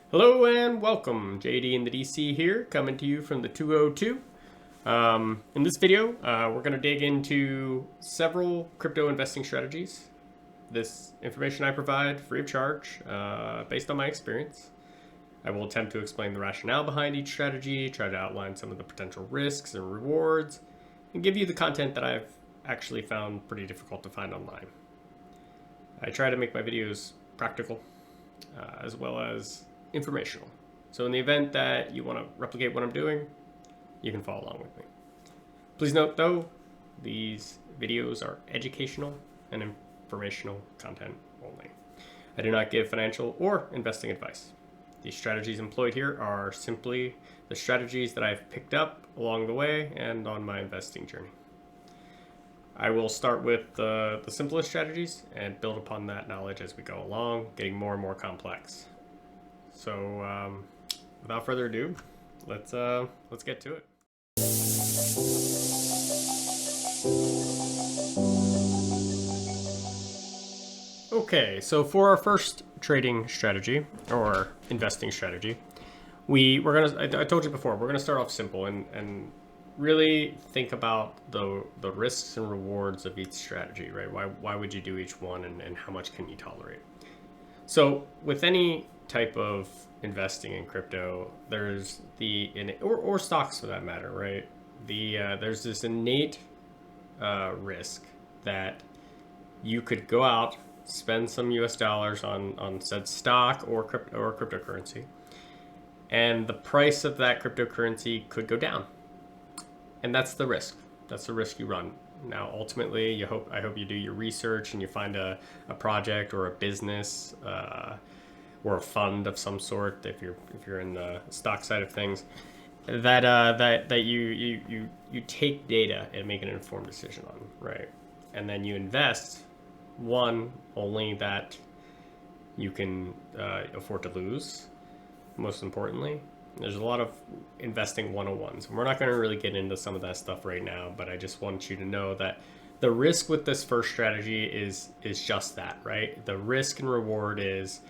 Hello and welcome, JD in the DC here, coming to you from the 202. In this video, we're going to dig into several crypto investing strategies. This information I provide free of charge, based on my experience. I will attempt to explain the rationale behind each strategy, try to outline some of the potential risks and rewards, and give you the content that I've actually found pretty difficult to find online. I try to make my videos practical, as well as informational. So in the event that you want to replicate what I'm doing, you can follow along with me. Please note though, these videos are educational and informational content only. I do not give financial or investing advice. These strategies employed here are simply the strategies that I've picked up along the way and on my investing journey. I will start with the simplest strategies and build upon that knowledge as we go along, getting more and more complex. So without further ado, let's get to it. Okay, so for our first trading strategy or investing strategy, I told you before, we're gonna start off simple and really think about the risks and rewards of each strategy, right? Why would you do each one, and how much can you tolerate? So with any type of investing in crypto, there's or stocks for that matter, right? There's this innate risk that you could go out, spend some US dollars on said stock or cryptocurrency, and the price of that cryptocurrency could go down. And that's the risk. That's the risk you run. Now, ultimately, I hope you do your research and you find a project or a business or a fund of some sort, if you're in the stock side of things, that you take data and make an informed decision on, right? And then you invest only that you can afford to lose. Most importantly, there's a lot of investing 101s. We're not going to really get into some of that stuff right now, but I just want you to know that the risk with this first strategy is just that, right? The risk and reward is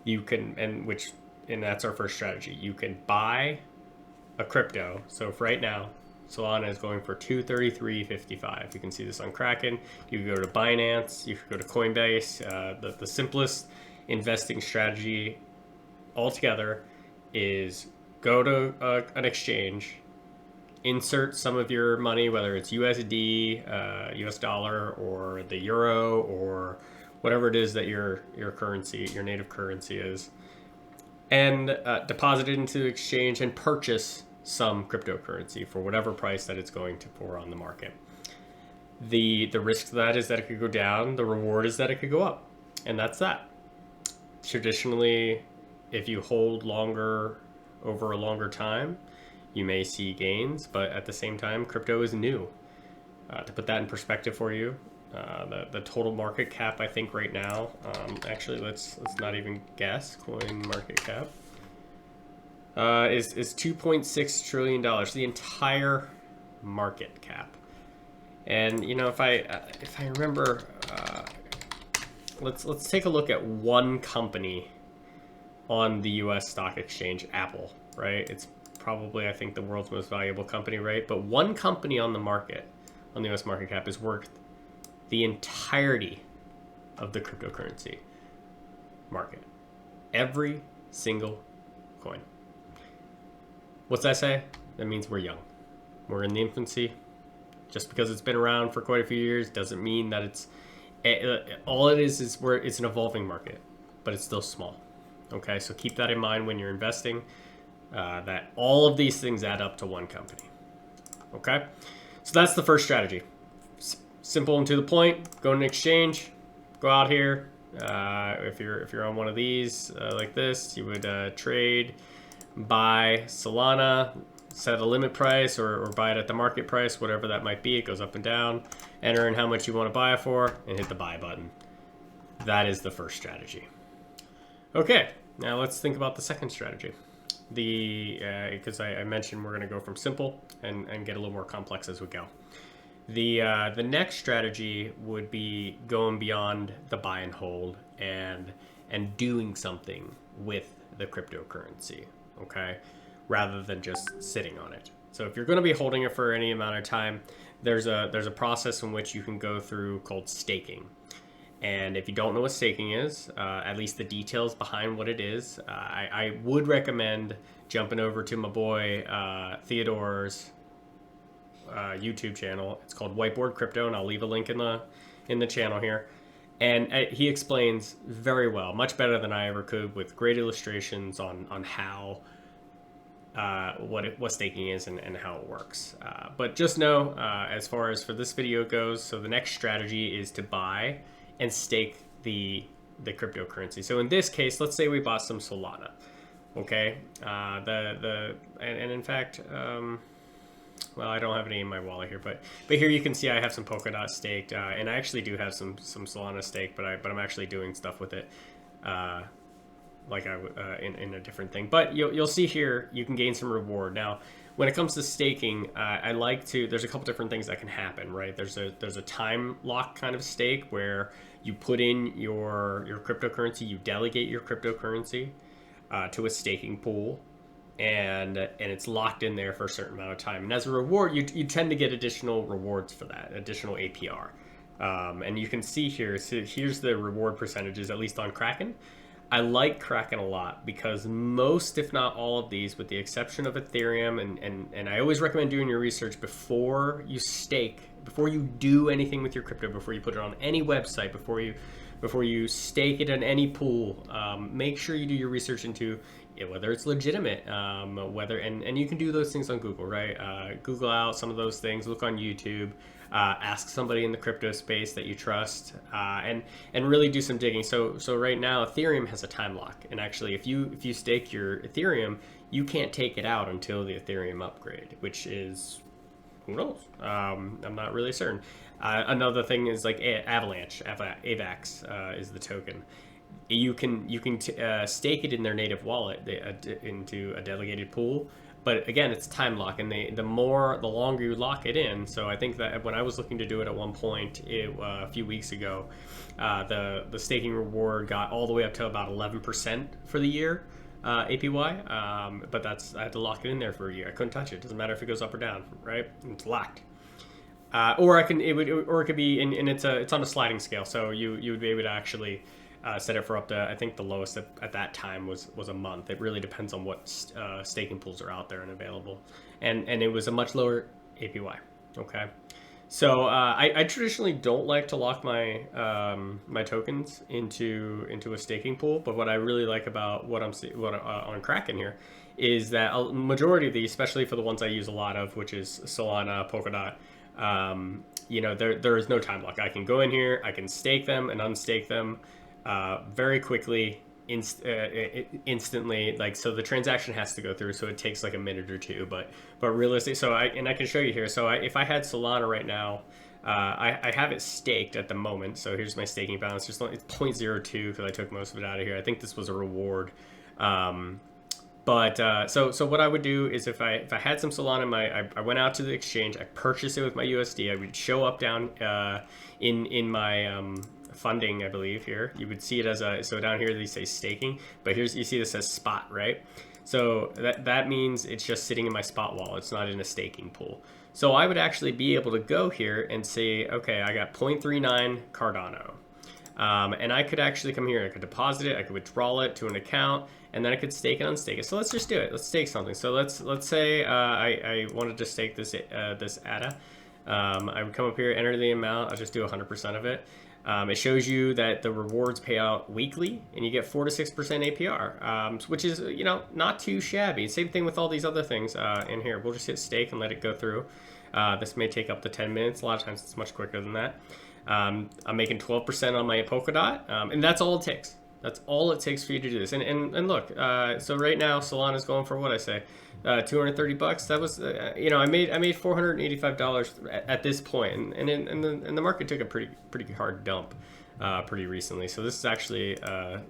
you can, and that's our first strategy. You can buy a crypto. So if right now, Solana is going for $233.55. You can see this on Kraken. You can go to Binance. You can go to Coinbase. The simplest investing strategy altogether is go to an exchange, insert some of your money, whether it's USD, US dollar, or the euro, or whatever it is that your currency, your native currency is, and deposit it into the exchange and purchase some cryptocurrency for whatever price that it's going to for on the market. The risk to that is that it could go down. The reward is that it could go up, and that's that. Traditionally, if you hold longer over a longer time, you may see gains, but at the same time, crypto is new. To put that in perspective for you, the total market cap, I think right now, actually let's not even guess, coin market cap, is $2.6 trillion, the entire market cap. And you know, if I remember, let's take a look at one company on the US stock exchange, Apple, right? It's probably, I think, the world's most valuable company, right? But one company on the market, on the US market cap, is worth the entirety of the cryptocurrency market. Every single coin. What's that say? That means we're young. We're in the infancy. Just because it's been around for quite a few years doesn't mean that it's all it is it's an evolving market, but it's still small. Okay, so keep that in mind when you're investing, that all of these things add up to one company. Okay, so that's the first strategy. Simple and to the point. Go to an exchange. Go out here. If you're on one of these like this, you would trade, buy Solana, set a limit price, or buy it at the market price, whatever that might be. It goes up and down. Enter in how much you want to buy it for, and hit the buy button. That is the first strategy. Okay, now let's think about the second strategy. Because I mentioned we're going to go from simple and get a little more complex as we go. The next strategy would be going beyond the buy and hold and doing something with the cryptocurrency, okay, rather than just sitting on it. So if you're going to be holding it for any amount of time, there's a process in which you can go through called staking. And if you don't know what staking is, at least the details behind what it is, I would recommend jumping over to my boy Theodore's YouTube channel. It's called Whiteboard Crypto, and I'll leave a link in the channel here. And he explains very well, much better than I ever could, with great illustrations on how what staking is and how it works. But just know, as far as for this video goes, so the next strategy is to buy and stake the cryptocurrency. So in this case, let's say we bought some Solana. Okay, and in fact, well, I don't have any in my wallet here, but here you can see I have some Polkadot staked, and I actually do have some Solana staked, but I'm actually doing stuff with it, like in a different thing. But you'll see here you can gain some reward. Now, when it comes to staking, I like to. There's a couple different things that can happen, right? There's a time lock kind of stake where you put in your cryptocurrency, you delegate your cryptocurrency to a staking pool, and it's locked in there for a certain amount of time. And as a reward, you tend to get additional rewards for that, additional APR. And you can see here. So here's the reward percentages, at least on Kraken. I like Kraken a lot because most, if not all of these, with the exception of Ethereum, and I always recommend doing your research before you stake, before you do anything with your crypto, before you put it on any website, before you stake it in any pool. Make sure you do your research into whether it's legitimate, whether and you can do those things on Google, right? Google out some of those things, look on YouTube. Ask somebody in the crypto space that you trust, and really do some digging. So right now Ethereum has a time lock, and actually if you stake your Ethereum, you can't take it out until the Ethereum upgrade, which is, who knows? I'm not really certain. Another thing is like Avalanche, AVAX is the token. You can stake it in their native wallet into a delegated pool. But again, it's time lock, and the longer you lock it in. So I think that when I was looking to do it at one point a few weeks ago, the staking reward got all the way up to about 11% for the year APY. But I had to lock it in there for a year. I couldn't touch it. Doesn't matter if it goes up or down, right? It's locked. Or it could be, and it's on a sliding scale. So you would be able to actually set it for up to, I think the lowest at that time was a month. It really depends on what staking pools are out there and available. And it was a much lower APY. Okay. So I traditionally don't like to lock my my tokens into a staking pool, but what I really like about what on Kraken here is that a majority of these, especially for the ones I use a lot of, which is Solana, Polkadot, there is no time lock. I can go in here, I can stake them and unstake them very quickly, instantly. Like, so the transaction has to go through, so it takes like a minute or two, but realistically, so I can show you here. So if I had Solana right now, I have it staked at the moment. So here's my staking balance. It's 0.02 because I took most of it out of here. I think this was a reward. So what I would do is if I had some Solana, I went out to the exchange, I purchased it with my USD. I would show up down in my funding, I believe here. You would see it as so down here they say staking, but you see this says spot, right? So that means it's just sitting in my spot wallet. It's not in a staking pool. So I would actually be able to go here and say, okay, I got 0.39 Cardano. And I could actually come here, I could deposit it, I could withdraw it to an account, and then I could stake and unstake it. So let's just do it. Let's stake something. So let's say I wanted to stake this ADA. I would come up here, enter the amount. I'll just do 100% of it. It shows you that the rewards pay out weekly, and you get 4 to 6% APR, which is not too shabby. Same thing with all these other things in here. We'll just hit stake and let it go through. This may take up to 10 minutes. A lot of times it's much quicker than that. I'm making 12% on my Polkadot, and that's all it takes. That's all it takes for you to do this. And look, so right now Solana's going for what I say, $230. That was, I made $485 at this point, and the market took a pretty hard dump pretty recently. So this is actually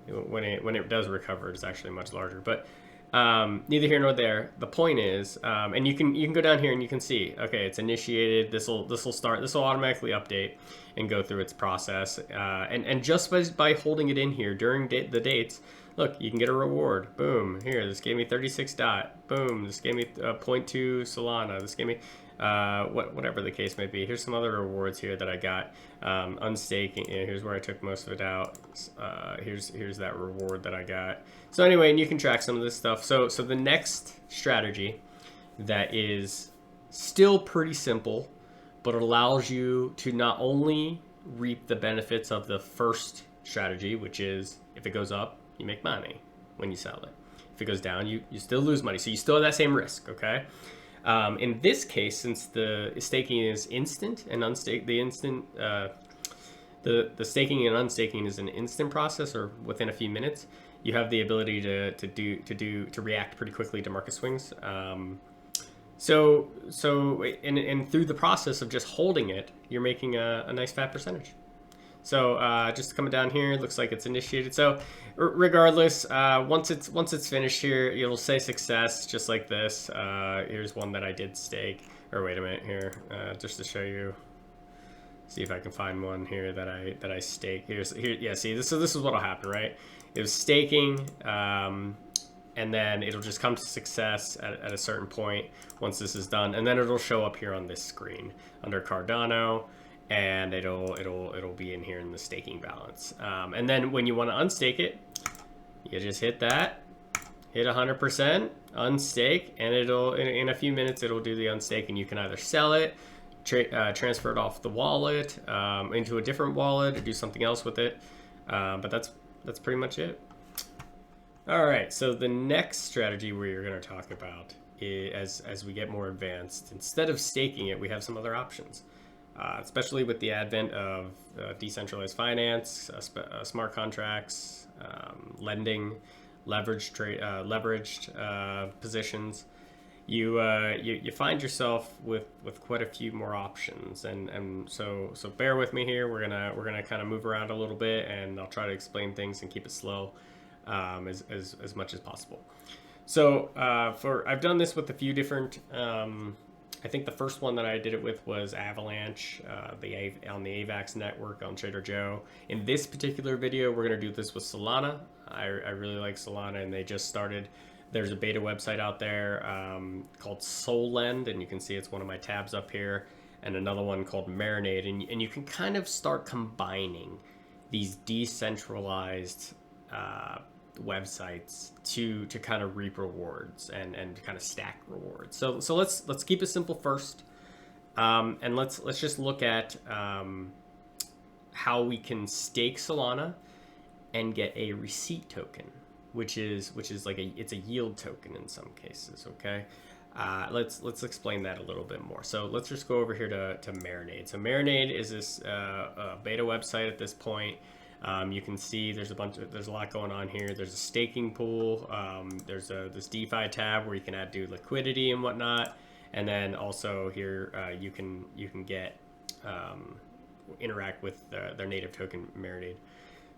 when it does recover, it's actually much larger. But neither here nor there. The point is, and you can go down here and you can see, okay, it's initiated. This will automatically update and go through its process. And just by holding it in here during the dates, Look, you can get a reward. Boom. Here, this gave me 36 dot. Boom. This gave me 0.2 Solana. This gave me whatever the case may be. Here's some other rewards here that I got. Unstaking. Here's where I took most of it out. Here's that reward that I got. So anyway, and you can track some of this stuff. So the next strategy that is still pretty simple, but it allows you to not only reap the benefits of the first strategy, which is if it goes up, you make money when you sell it. If it goes down, you still lose money. So you still have that same risk, okay? In this case, since the staking is instant and the staking and unstaking is an instant process or within a few minutes, you have the ability to react pretty quickly to market swings. So through the process of just holding it, you're making a nice fat percentage. So just coming down here, it looks like it's initiated. So regardless, once it's finished here, it'll say success just like this. Here's one that I did stake. Or wait a minute here, just to show you. See if I can find one here that I staked. Here. Yeah. See, this is what'll happen, right? It was staking, and then it'll just come to success at a certain point once this is done, and then it'll show up here on this screen under Cardano. And it'll be in here in the staking balance. And then when you want to unstake it, you just hit that, hit 100%, unstake, and it'll in a few minutes it'll do the unstake, and you can either sell it, transfer it off the wallet into a different wallet, or do something else with it. But that's pretty much it. All right. So the next strategy we're going to talk about is, as we get more advanced, instead of staking it, we have some other options. Especially with the advent of decentralized finance, smart contracts, lending, leveraged positions, you find yourself with quite a few more options, and so bear with me here. We're gonna kind of move around a little bit, and I'll try to explain things and keep it slow as much as possible. So I've done this with a few different. I think the first one that I did it with was Avalanche, on the AVAX network on Trader Joe. In this particular video, we're going to do this with Solana. I really like Solana, and they just started. There's a beta website out there called Solend, and you can see it's one of my tabs up here, and another one called Marinade. And you can kind of start combining these decentralized websites to kind of reap rewards and kind of stack rewards. So let's keep it simple first, and let's just look at how we can stake Solana and get a receipt token, which is like it's a yield token in some cases. Okay, let's explain that a little bit more. So let's just go over here to Marinade. So Marinade is this beta website at this point. You can see there's a lot going on here. There's a staking pool. There's this DeFi tab where you can do liquidity and whatnot. And then also here you can get interact with their native token Marinade.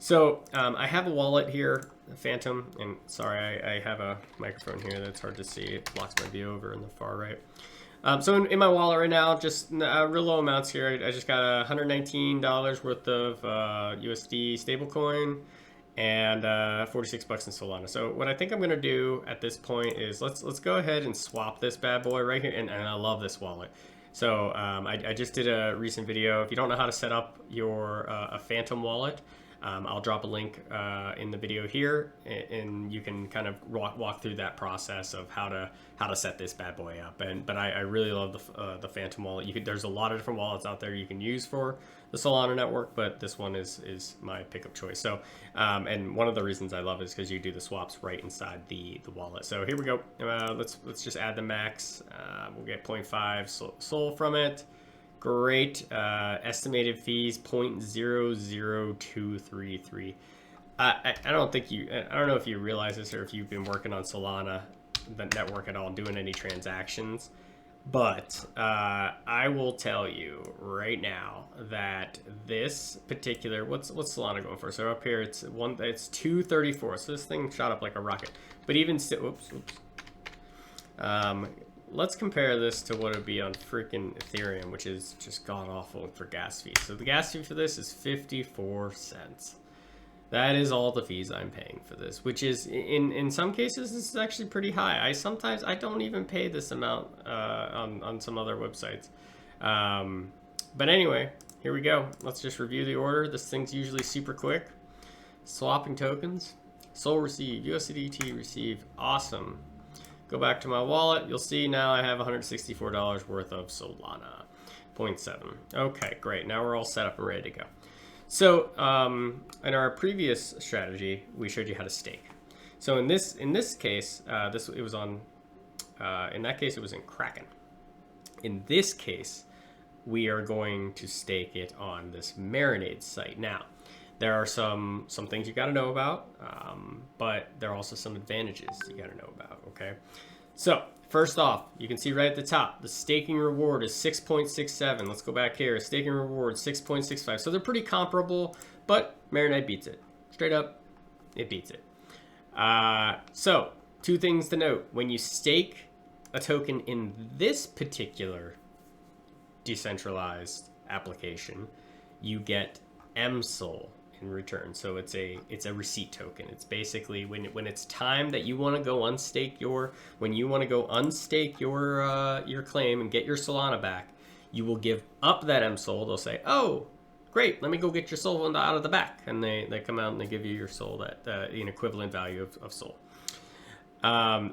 So I have a wallet here, Phantom, and sorry I have a microphone here that's hard to see. It blocks my view over in the far right. So in my wallet right now, just real low amounts here. I just got $119 worth of USD stablecoin and 46 bucks in Solana. So what I think I'm going to do at this point is let's go ahead and swap this bad boy right here. And I love this wallet. So I just did a recent video. If you don't know how to set up your a Phantom wallet, I'll drop a link in the video here, and you can kind of walk through that process of how to set this bad boy up. But I really love the Phantom wallet. There's a lot of different wallets out there you can use for the Solana network, but this one is my pickup choice. So and one of the reasons I love it is because you do the swaps right inside the wallet. So here we go. Let's just add the max. We'll get 0.5 SOL from it. Great. Estimated fees 0.00233. I don't know if you realize this or if you've been working on Solana, the network at all, doing any transactions, but I will tell you right now that this particular what's Solana going for? So up here it's 234. So this thing shot up like a rocket. But even still, oops. Let's compare this to what it would be on freaking Ethereum, which is just god awful for gas fees. So the gas fee for this is 54 cents. That is all the fees I'm paying for this, which is in some cases this is actually pretty high. I don't even pay this amount on some other websites. But anyway, here we go. Let's just review the order. This thing's usually super quick. Swapping tokens. Sol receive, USDT receive. Awesome. Go back to my wallet. You'll see now I have $164 worth of Solana. 0.7. Okay, great. Now we're all set up and ready to go. So in our previous strategy, we showed you how to stake. So in this case, it was on. In that case, it was in Kraken. In this case, we are going to stake it on this Marinade site. Now, there are some things you got to know about, but there are also some advantages you got to know about. Okay, so first off, you can see right at the top, the staking reward is 6.67. Let's go back here. Staking reward 6.65. So they're pretty comparable, but Marinade beats it. Straight up, it beats it. So two things to note: when you stake a token in this particular decentralized application, you get MSOL in return. So it's a receipt token. It's basically when it's time that you want to go unstake your your claim and get your Solana back, you will give up that MSOL. They'll say, "Oh, great, let me go get your SOL out of the back," and they come out and they give you your SOL, that an equivalent value of SOL,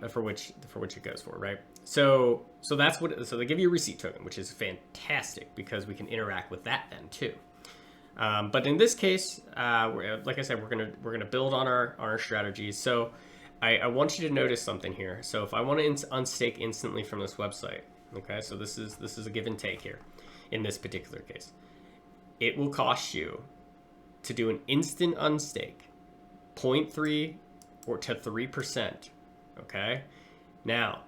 for which it goes for, right? So that's what. So they give you a receipt token, which is fantastic because we can interact with that then too. But in this case, like I said, we're gonna build on our strategies. So I want you to notice something here. So if I want to unstake instantly from this website, okay, so this is a give and take here. In this particular case, it will cost you to do an instant unstake 0.3 or to 3%. Okay, now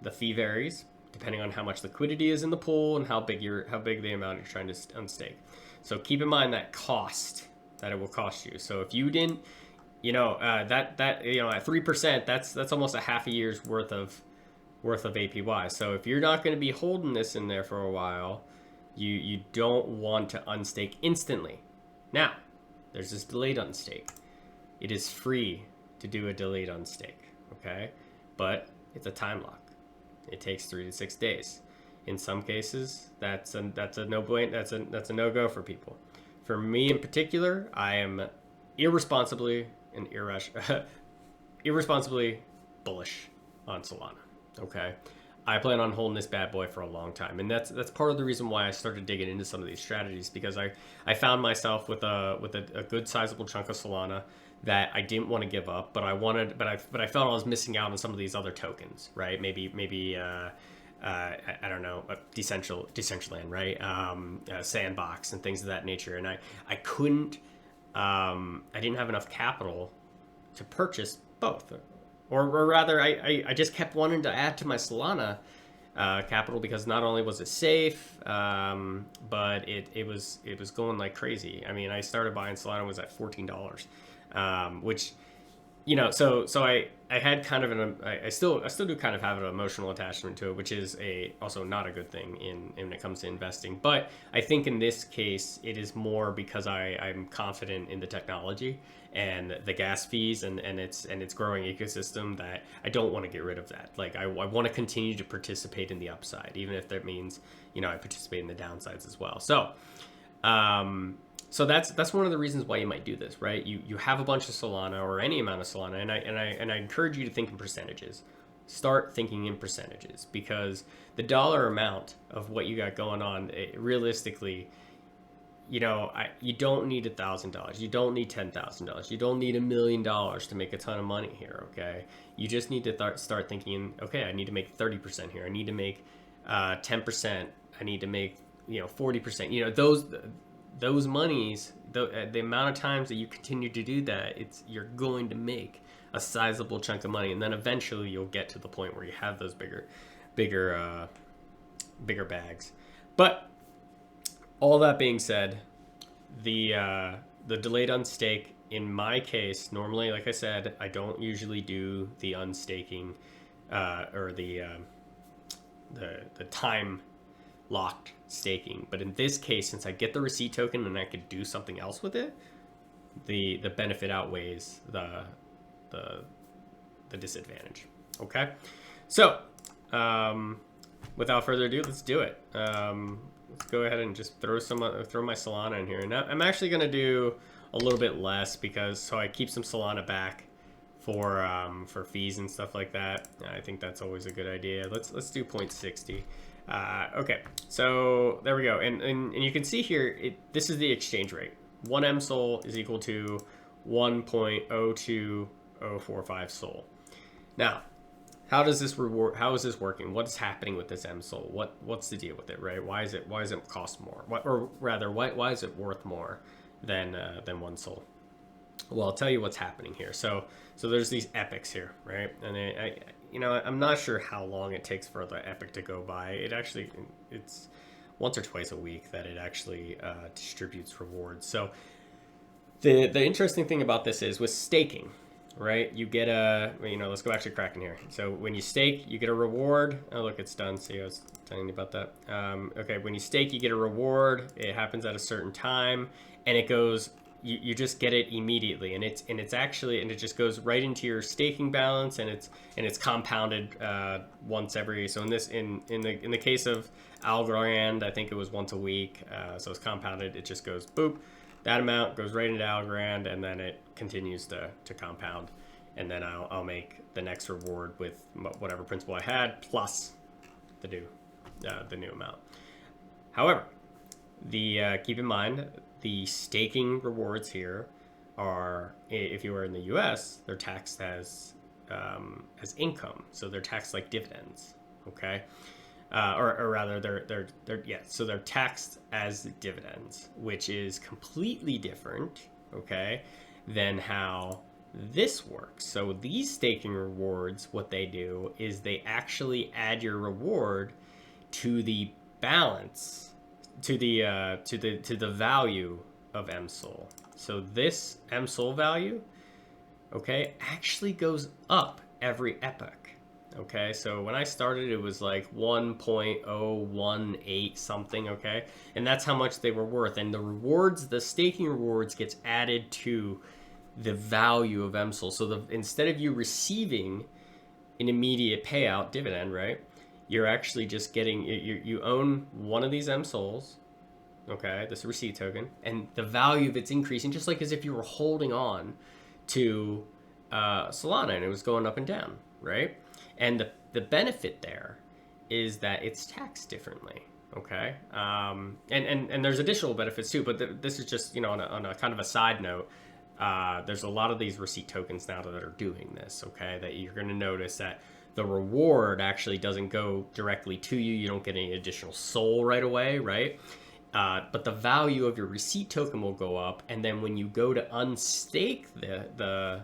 the fee varies depending on how much liquidity is in the pool and how big the amount you're trying to unstake. So keep in mind that cost that it will cost you. So if you didn't, at 3%, that's almost a half a year's worth of APY. So if you're not going to be holding this in there for a while, you don't want to unstake instantly. Now, there's this delayed unstake. It is free to do a delayed unstake, okay? But it's a time lock. It takes 3 to 6 days. In some cases, that's a no-go for people. For me in particular, I am irresponsibly bullish on Solana. Okay, I plan on holding this bad boy for a long time, and that's part of the reason why I started digging into some of these strategies, because I found myself with a good sizable chunk of Solana that I didn't want to give up, but I felt I was missing out on some of these other tokens, right? Maybe I don't know, Decentraland, right? Sandbox and things of that nature. And I couldn't, I didn't have enough capital to purchase both. Or rather, I just kept wanting to add to my Solana capital because not only was it safe, but it was going like crazy. I mean, I started buying Solana, was at $14, which, so I had kind of I still do kind of have an emotional attachment to it, which is also not a good thing when it comes to investing. But I think in this case, it is more because I'm confident in the technology and the gas fees and its growing ecosystem, that I don't want to get rid of that. Like I want to continue to participate in the upside, even if that means, I participate in the downsides as well. So that's one of the reasons why you might do this, right? You have a bunch of Solana or any amount of Solana, and I encourage you to think in percentages. Start thinking in percentages, because the dollar amount of what you got going on, realistically, you don't need $1,000, you don't need $10,000, you don't need $1 million to make a ton of money here. Okay, you just need to start thinking, okay, I need to make 30% here, I need to make 10%, I need to make 40%. Those monies, the amount of times that you continue to do that, you're going to make a sizable chunk of money, and then eventually you'll get to the point where you have those bigger bags. But all that being said, the delayed unstake, in my case, normally, like I said, I don't usually do the unstaking or the time locked staking. But in this case, since I get the receipt token and I could do something else with it, the benefit outweighs the disadvantage. Okay, so without further ado, let's do it. Let's go ahead and just throw my Solana in here. And I'm actually going to do a little bit less so I keep some Solana back for fees and stuff like that. I think that's always a good idea. Let's do 0.60. Okay, so there we go. And you can see here, this is the exchange rate. 1 MSOL is equal to 1.02045 SOL. Now, how is this working? What's happening with this MSOL? What's the deal with it, right? Why is it cost more? Why is it worth more than 1 SOL? Well, I'll tell you what's happening here. So there's these epochs here, right? And I'm not sure how long it takes for the epoch to go by. It's once or twice a week that it actually distributes rewards. So the interesting thing about this is with staking, right? You get let's go back to Kraken here. So when you stake, you get a reward. Oh, look, it's done. See, I was telling you about that. Okay, when you stake, you get a reward. It happens at a certain time, and it goes. You just get it immediately, and it just goes right into your staking balance, and it's compounded once every. So in the case of Algorand, I think it was once a week. So it's compounded. It just goes boop. That amount goes right into Algorand, and then it continues to compound, and then I'll make the next reward with whatever principal I had plus the new amount. However, keep in mind the staking rewards here are, if you are in the U.S., they're taxed as income, so they're taxed like dividends. Okay. Or rather, so they're taxed as dividends, which is completely different, okay, than how this works. So these staking rewards, what they do is they actually add your reward to the balance, to the value of MSOL. So this MSOL value, okay, actually goes up every epoch. Okay, so when I started, it was like 1.018 something, okay? And that's how much they were worth. And the staking rewards gets added to the value of MSOL. So instead of you receiving an immediate payout dividend, right? You're actually just getting, you own one of these MSOLs, okay, this receipt token, and the value of it's increasing just like as if you were holding on to Solana and it was going up and down, right? And the benefit there is that it's taxed differently, okay? And there's additional benefits too, but this is just, on a kind of a side note, there's a lot of these receipt tokens now that are doing this, okay? That you're going to notice that the reward actually doesn't go directly to you. You don't get any additional SOL right away, right? But the value of your receipt token will go up, and then when you go to unstake the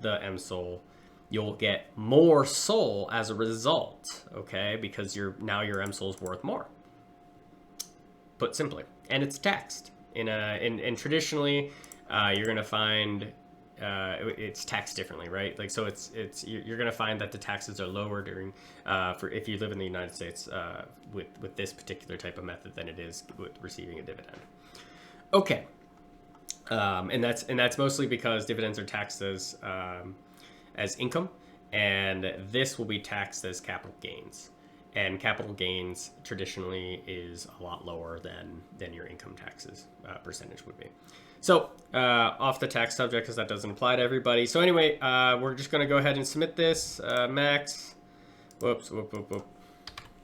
MSOL, you'll get more SOL as a result, okay? Because your MSOL is worth more. Put simply, and it's taxed. And traditionally, you're gonna find it's taxed differently, right? Like, so you're gonna find that the taxes are lower during for if you live in the United States with this particular type of method than it is with receiving a dividend. Okay, and that's mostly because dividends are taxed as income, and this will be taxed as capital gains. And capital gains traditionally is a lot lower than your income taxes percentage would be. So off the tax subject, because that doesn't apply to everybody. So anyway, we're just going to go ahead and submit this. Max. Whoops.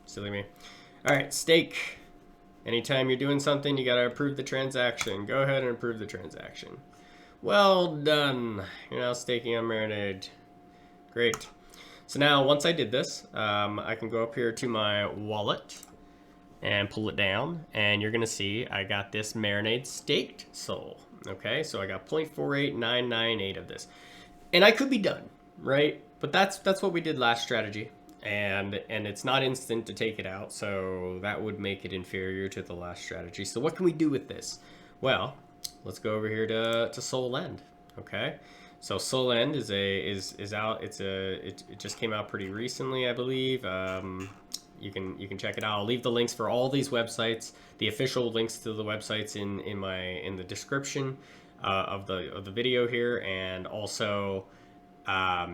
Silly me. All right, stake. Anytime you're doing something, you got to approve the transaction. Go ahead and approve the transaction. Well done. You're now staking on Marinade. Great. So now, once I did this, I can go up here to my wallet and pull it down, and you're going to see I got this Marinade staked SOL. Okay, so I got 0.48998 of this. And I could be done, right? But that's what we did last strategy, and it's not instant to take it out, so that would make it inferior to the last strategy. So what can we do with this? Well, let's go over here to Solend, okay? So Solend is out. It just came out pretty recently, I believe. You can check it out. I'll leave the links for all these websites, the official links to the websites in the description. of the video here, and also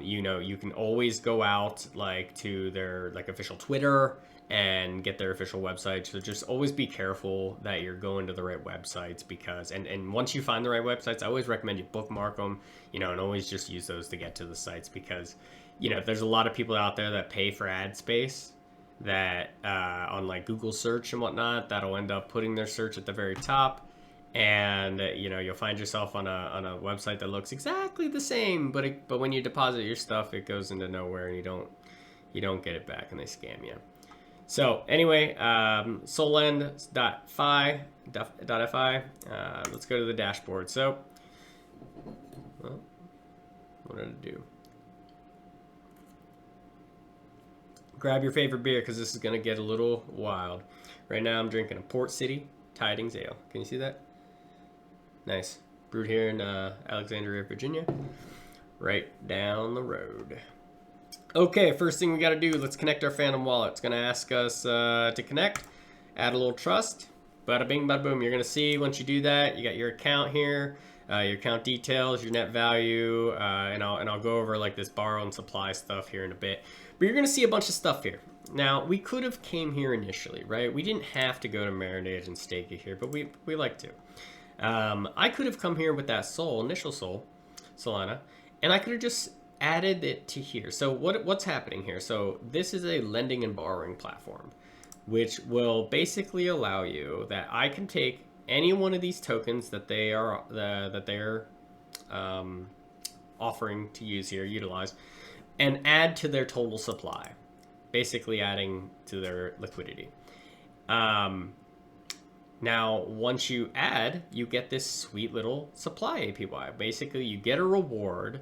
you know, you can always go out like to their like official Twitter and get their official website. So just always be careful that you're going to the right websites, because and once you find the right websites, I always recommend you bookmark them, you know, and always just use those to get to the sites, because you know there's a lot of people out there that pay for ad space that on like Google search and whatnot, that'll end up putting their search at the very top, and you know you'll find yourself on a website that looks exactly the same, but when you deposit your stuff, it goes into nowhere, and you don't get it back, and they scam you. So anyway, Solend.fi. Let's go to the dashboard. So, well, what did it do? Grab your favorite beer, because this is going to get a little wild. Right now I'm drinking a Port City Tidings Ale. Can you see that? Nice. Brewed here in Alexandria, Virginia. Right down the road. Okay, first thing we got to do, let's connect our Phantom wallet. It's going to ask us to connect, add a little trust. Bada bing, bada boom. You're going to see once you do that, you got your account here, your account details, your net value, and I'll go over like this borrow and supply stuff here in a bit. But you're going to see a bunch of stuff here. Now, we could have came here initially, right? We didn't have to go to Marinade and stake it here, but we like to. I could have come here with that initial Solana, and I could have just added it to here. So what's happening here? So this is a lending and borrowing platform, which will basically allow you that I can take any one of these tokens that they're offering to utilize, and add to their total supply, basically adding to their liquidity. Now, once you add, you get this sweet little supply APY. Basically, you get a reward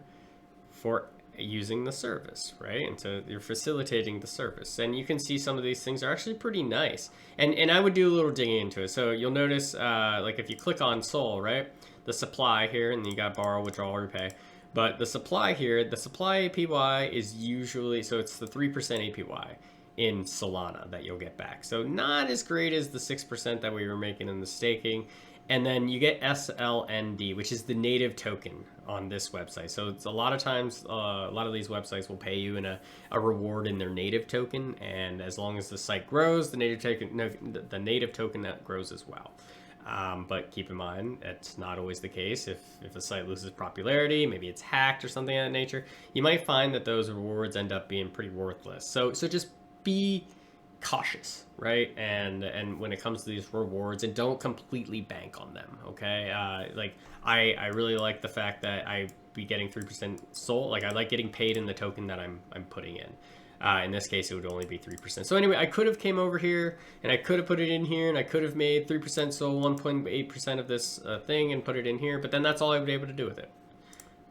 for using the service, right? And so you're facilitating the service. And you can see some of these things are actually pretty nice. And I would do a little digging into it. So you'll notice, like if you click on Sol, right? The supply here, and then you got borrow, withdraw, repay. But the supply here, the supply APY is usually, so it's the 3% APY in Solana that you'll get back. So not as great as the 6% that we were making in the staking. And then you get SLND, which is the native token on this website. So it's a lot of times, a lot of these websites will pay you in a reward in their native token. And as long as the site grows, the native token that grows as well. But keep in mind, it's not always the case. If a site loses popularity, maybe it's hacked or something of that nature, you might find that those rewards end up being pretty worthless. So just be cautious, right? And when it comes to these rewards, and don't completely bank on them, okay? Like I really like the fact that I be getting 3% SOL. Like I like getting paid in the token that I'm putting in. In this case, it would only be 3%. So anyway, I could have came over here and I could have put it in here, and I could have made 3% SOL, 1.8% of this thing, and put it in here. But then that's all I would be able to do with it.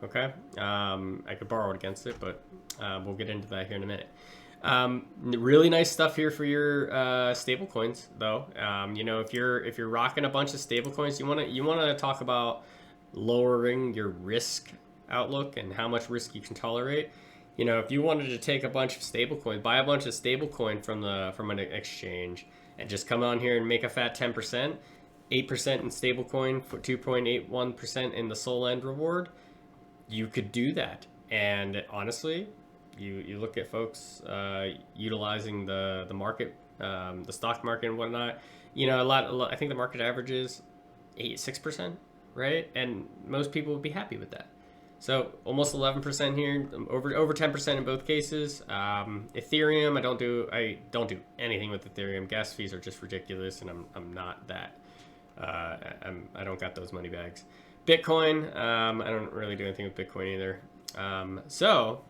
Okay, I could borrow it against it, but we'll get into that here in a minute. Really nice stuff here for your stable coins, though. You know, if you're rocking a bunch of stable coins, you wanna talk about lowering your risk outlook and how much risk you can tolerate. You know, if you wanted to take a bunch of stable coins, buy a bunch of stable coin from an exchange, and just come on here and make a fat 10%, 8% in stable coin, for 2.81% in the Solend reward, you could do that. And honestly, you look at folks utilizing the market, the stock market and whatnot. You know, a lot. I think the market average is 6%, right? And most people would be happy with that. So almost 11% here, over 10% in both cases. Ethereum, I don't do anything with Ethereum. Gas fees are just ridiculous, and I'm not that. I don't got those money bags. Bitcoin, I don't really do anything with Bitcoin either. So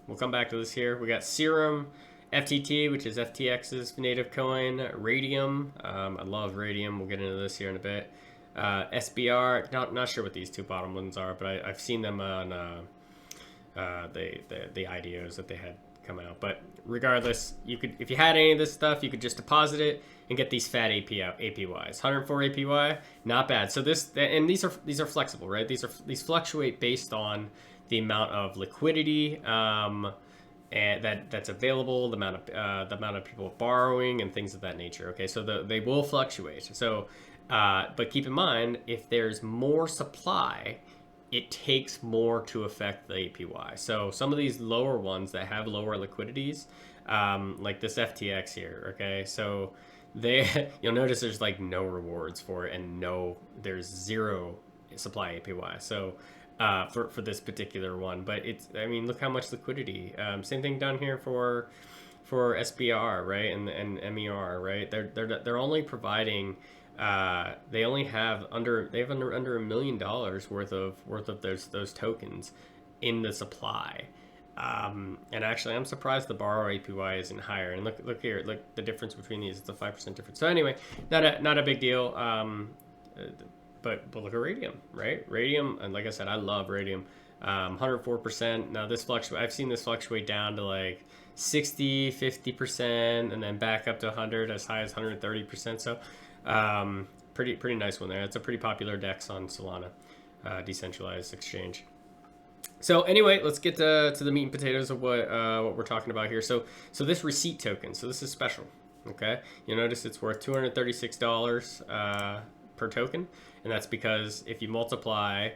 we'll come back to this here. We got Serum, FTT, which is FTX's native coin. Radium, I love Radium. We'll get into this here in a bit. SBR, not sure what these two bottom ones are, but I've seen them on the IDOs that they had come out. But regardless, you could, if you had any of this stuff, you could just deposit it and get these fat APYs. 104 APY, not bad. So these are flexible, right? These fluctuate based on the amount of liquidity and that's available, the amount of people borrowing and things of that nature. Okay, so they will fluctuate. So But keep in mind, if there's more supply, it takes more to affect the APY. So some of these lower ones that have lower liquidities, like this FTX here, okay? So you'll notice there's like no rewards for it, and there's zero supply APY. So for this particular one, but I mean, look how much liquidity. Same thing down here for SBR, right, and MER, right? They're only providing. They only have under $1 million worth of those tokens in the supply. And actually, I'm surprised the borrow APY isn't higher. And look here, look the difference between these. It's a 5% difference. So anyway, not a big deal. But look at Radium, right? Radium, and like I said, I love Radium. 104%. Now I've seen this fluctuate down to like 60, 50%, and then back up to 100, as high as 130%. So pretty nice one there. It's a pretty popular DEX on Solana, decentralized exchange. So anyway, let's get to the meat and potatoes of what we're talking about here. So this receipt token, so this is special, okay? You'll notice it's worth $236 per token, and that's because if you multiply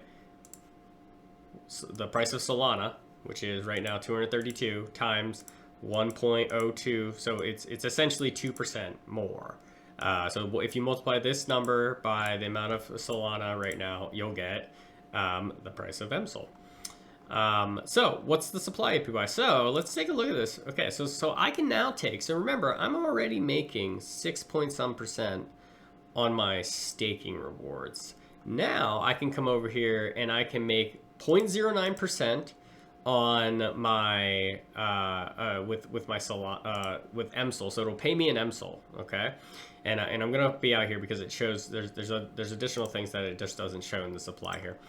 the price of Solana, which is right now 232, times 1.02, so it's essentially 2% more. So if you multiply this number by the amount of Solana right now, you'll get the price of MSOL. So what's the supply APY? So let's take a look at this. Okay, so I can now take, so remember, I'm already making 6.some% on my staking rewards. Now I can come over here and I can make 0.09% on my with my Solana with MSOL, so it'll pay me an MSOL, okay? And I'm gonna be out here because it shows there's additional things that it just doesn't show in the supply here.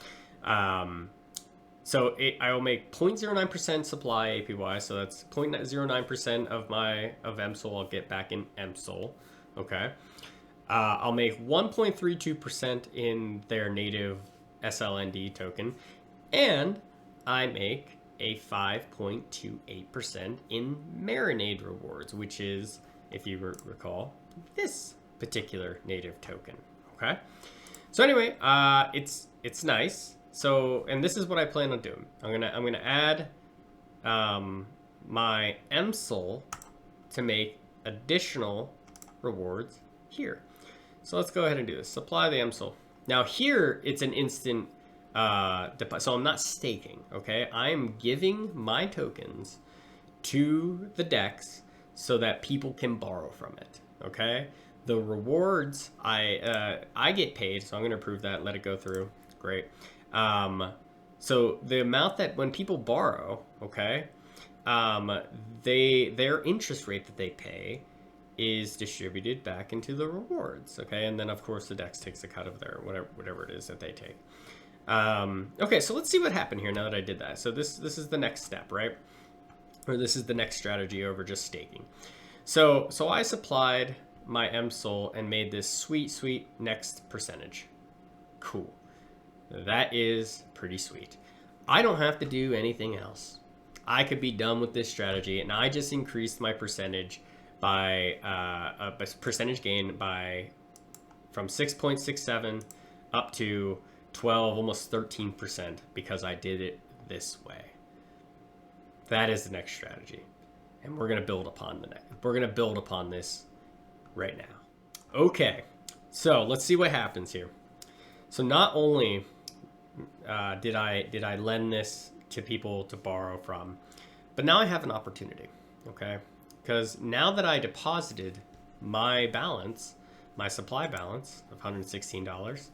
So I will make 0.09% supply APY, so that's 0.09% of MSOL I'll get back in MSOL, okay? I'll make 1.32% in their native SLND token, and I make a 5.28% in Marinade rewards, which is, if you recall, this particular native token. Okay. So anyway, it's nice. So, and this is what I plan on doing. I'm gonna add my MSOL to make additional rewards here. So let's go ahead and do this. Supply the MSOL. Now here it's an instant. So I'm not staking, okay? I'm giving my tokens to the DEX so that people can borrow from it, okay? The rewards, I get paid, so I'm going to approve that, let it go through. Great. So the amount that when people borrow, okay, their interest rate that they pay is distributed back into the rewards, okay? And then, of course, the DEX takes a cut of their whatever it is that they take. Okay, so let's see what happened here now that I did that. So this is the next step, right? Or this is the next strategy over just staking. So I supplied my MSOL and made this sweet next percentage. Cool. That is pretty sweet. I don't have to do anything else. I could be done with this strategy, and I just increased my percentage by a percentage gain from 6.67 up to 12, almost 13%, because I did it this way. That is the next strategy, and we're gonna build upon this right now. Okay, so let's see what happens here. So not only did I lend this to people to borrow from, but now I have an opportunity. Okay, because now that I deposited my balance, my supply balance of $116.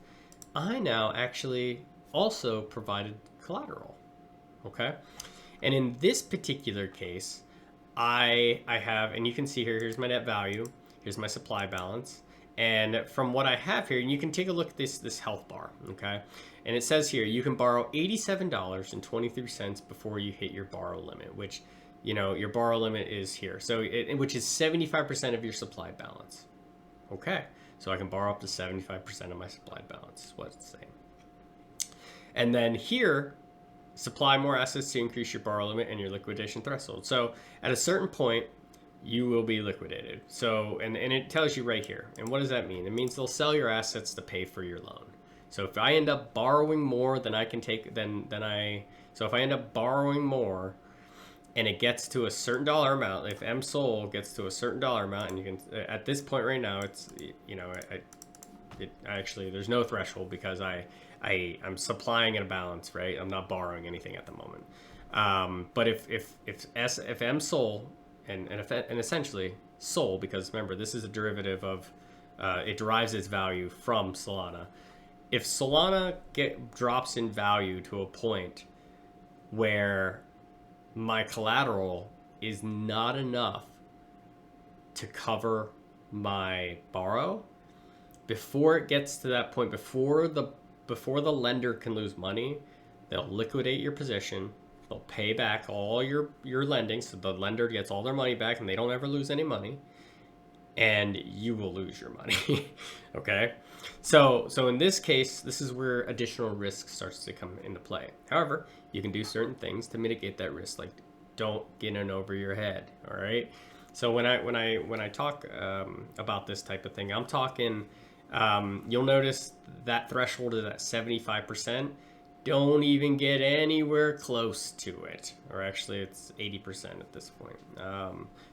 I now actually also provided collateral, okay? And in this particular case, I have, and you can see here, here's my net value, here's my supply balance, and from what I have here, and you can take a look at this health bar, okay? And it says here, you can borrow $87.23 before you hit your borrow limit, which, you know, your borrow limit is here, so which is 75% of your supply balance, okay? So I can borrow up to 75% of my supply balance, is what it's saying. And then here, supply more assets to increase your borrow limit and your liquidation threshold. So at a certain point, you will be liquidated. So, and it tells you right here. And what does that mean? It means they'll sell your assets to pay for your loan. So if I end up borrowing more than I can take, so if I end up borrowing more and it gets to a certain dollar amount, if MSOL gets to a certain dollar amount, and you can, at this point right now, it's, actually, there's no threshold because I'm supplying in a balance, right? I'm not borrowing anything at the moment. But if MSOL and essentially SOL, because remember, this is a derivative of, it derives its value from Solana. If Solana drops in value to a point where my collateral is not enough to cover my borrow, before it gets to that point, before the lender can lose money, they'll liquidate your position. They'll pay back all your lending, so the lender gets all their money back and they don't ever lose any money, and you will lose your money. Okay? So in this case, this is where additional risk starts to come into play. However, you can do certain things to mitigate that risk, like don't get in over your head, all right? So when I talk about this type of thing, I'm talking, you'll notice that threshold is at 75%. Don't even get anywhere close to it. Or actually, it's 80% at this point.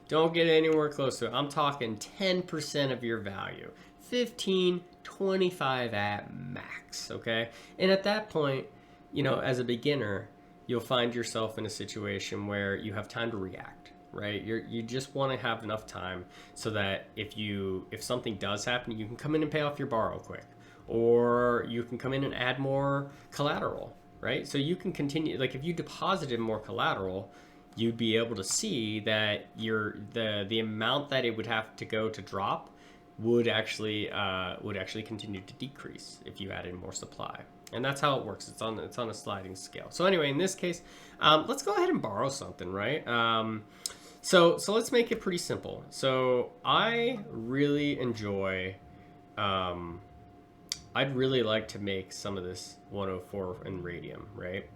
Don't get anywhere close to it. I'm talking 10% of your value. 15, 25 at max, okay? And at that point, as a beginner, you'll find yourself in a situation where you have time to react, right? You just want to have enough time so that if something does happen, you can come in and pay off your borrow quick. Or you can come in and add more collateral, right? So you can continue, like if you deposited more collateral, you'd be able to see that the amount that it would have to go to drop would actually continue to decrease if you added more supply. And that's how it works. It's on a sliding scale. So anyway, in this case, let's go ahead and borrow something, right? So let's make it pretty simple. So I really enjoy, I'd really like to make some of this 104 in radium, right?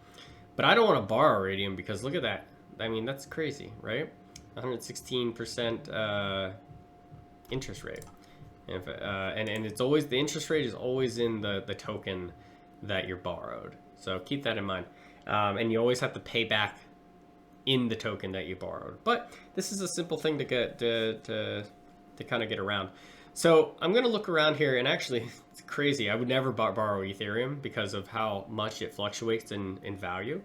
But I don't want to borrow radium because look at that. I mean, that's crazy, right? 116% interest rate. And it's always, the interest rate is always in the token that you're borrowed. So keep that in mind. And you always have to pay back in the token that you borrowed. But this is a simple thing to get to kind of get around. So I'm going to look around here, and actually, it's crazy. I would never borrow Ethereum because of how much it fluctuates in value,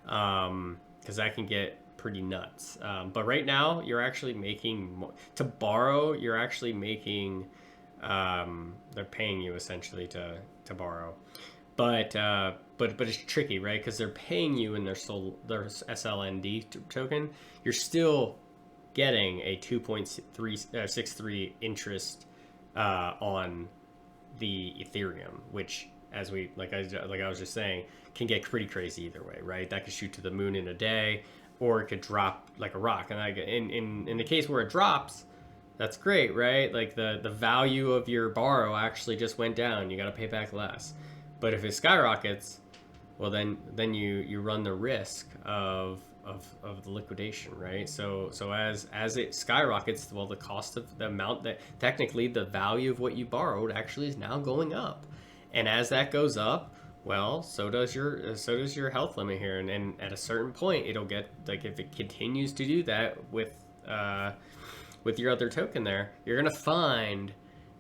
because that can get pretty nuts. But right now, you're actually making to borrow. You're actually making. They're paying you essentially to borrow, but it's tricky, right? Because they're paying you in their SLND token. You're still getting a 2.63 interest on the Ethereum, which, as I was just saying, can get pretty crazy either way, right? That could shoot to the moon in a day, or it could drop like a rock. And in the case where it drops, that's great, right? Like the value of your borrow actually just went down. You got to pay back less. But if it skyrockets, well, then you run the risk of the liquidation, right? So as it skyrockets, well, the cost of the amount that technically the value of what you borrowed actually is now going up, and as that goes up, well, so does your health limit here, and at a certain point, it'll get, like, if it continues to do that with your other token there, you're gonna find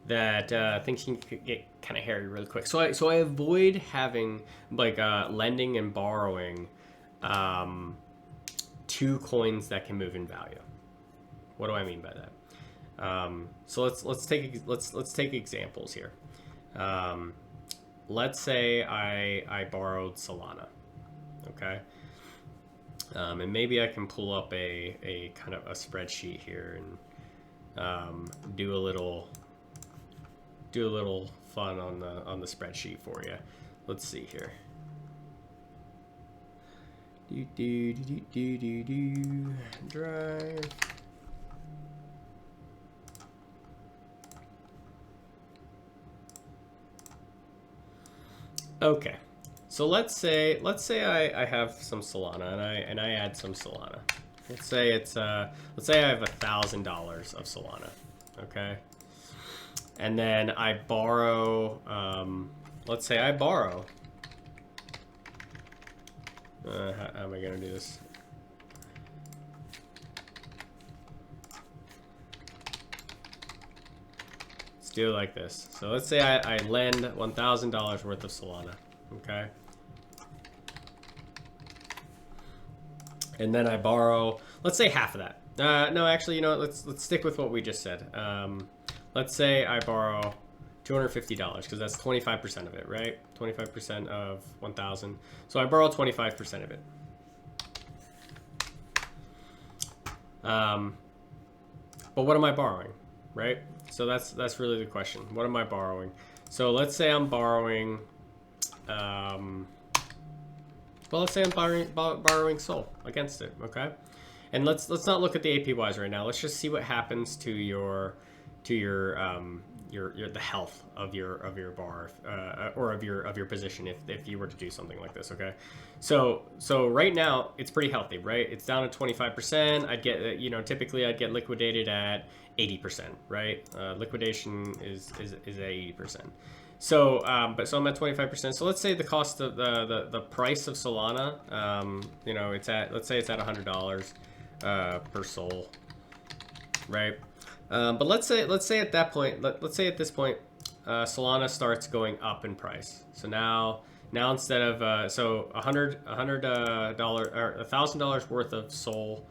that things can get kind of hairy really quick. So I avoid having like lending and borrowing two coins that can move in value. What do I mean by that? So let's take examples here. Let's say I borrowed Solana, okay, and maybe I can pull up a kind of a spreadsheet here and do a little fun on the spreadsheet for you. Let's see here. Drive. Okay, so let's say I have some Solana and I add some Solana. Let's say it's let's say I have $1,000 of Solana, okay? And then I borrow, let's say I borrow. How am I gonna do this? Let's do it like this. So let's say I lend $1,000 worth of Solana, okay? And then I borrow, let's say half of that. No, actually, you know what? Let's stick with what we just said. Let's say I borrow $250 because that's 25% of it, right? 25% of 1,000. So I borrow 25% of it. But what am I borrowing, right? So that's really the question. What am I borrowing? So let's say I'm borrowing. Well, let's say I'm borrowing Sol against it, okay? And let's not look at the APYs right now. Let's just see what happens to the health of your bar or of your position if you were to do something like this, okay? So right now it's pretty healthy, right? It's down to 25%. I'd get, you know, typically I'd get liquidated at 80%, right? Liquidation is at 80%. So, so I'm at 25%. So let's say the cost of the price of Solana, you know, let's say it's at $100 per Sol, right? But let's say at that point, let's say at this point, Solana starts going up in price. So now instead of so $100 or $1,000 worth of Sol,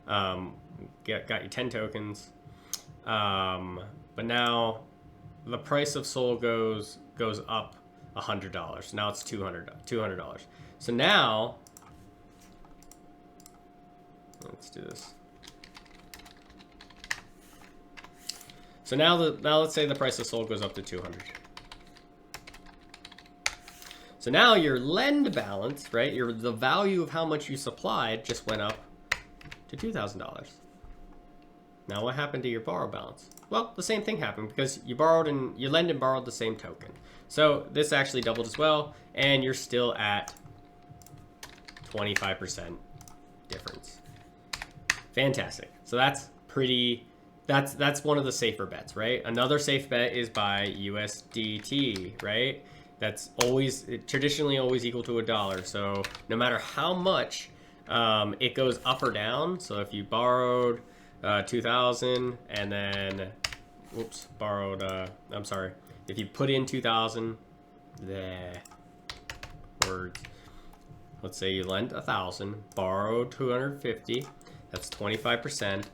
got you 10 tokens, but now the price of Sol goes up $100. Now it's $200. So now let's do this. So now let's say the price of Sol goes up to 200. So now your lend balance, right? The value of how much you supplied just went up to $2,000. Now what happened to your borrow balance? Well, the same thing happened because you lend and borrowed the same token. So this actually doubled as well, and you're still at 25% difference. Fantastic. So that's one of the safer bets, right? Another safe bet is by USDT, right? That's traditionally always equal to $1. So no matter how much it goes up or down. So if you borrowed 2,000 and then, borrowed, I'm sorry. If you put in 2,000, words. Let's say you lent 1,000, borrowed 250. That's 25%,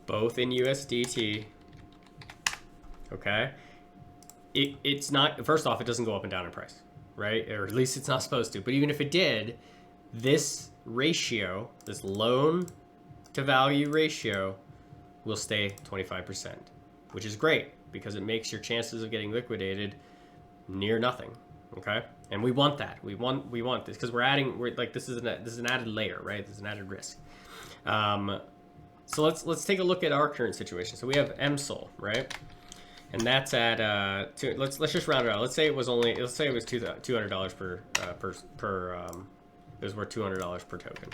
both in USDT. Okay. It's not, first off, it doesn't go up and down in price, right? Or at least it's not supposed to. But even if it did, this ratio, this loan to value ratio, will stay 25%, which is great because it makes your chances of getting liquidated near nothing. Okay, and we want that. We want this because this is an added layer, right? This is an added risk. So let's take a look at our current situation. So we have MSOL, right? And that's at let's just round it out. Let's say it was $200 per it was worth $200 per token.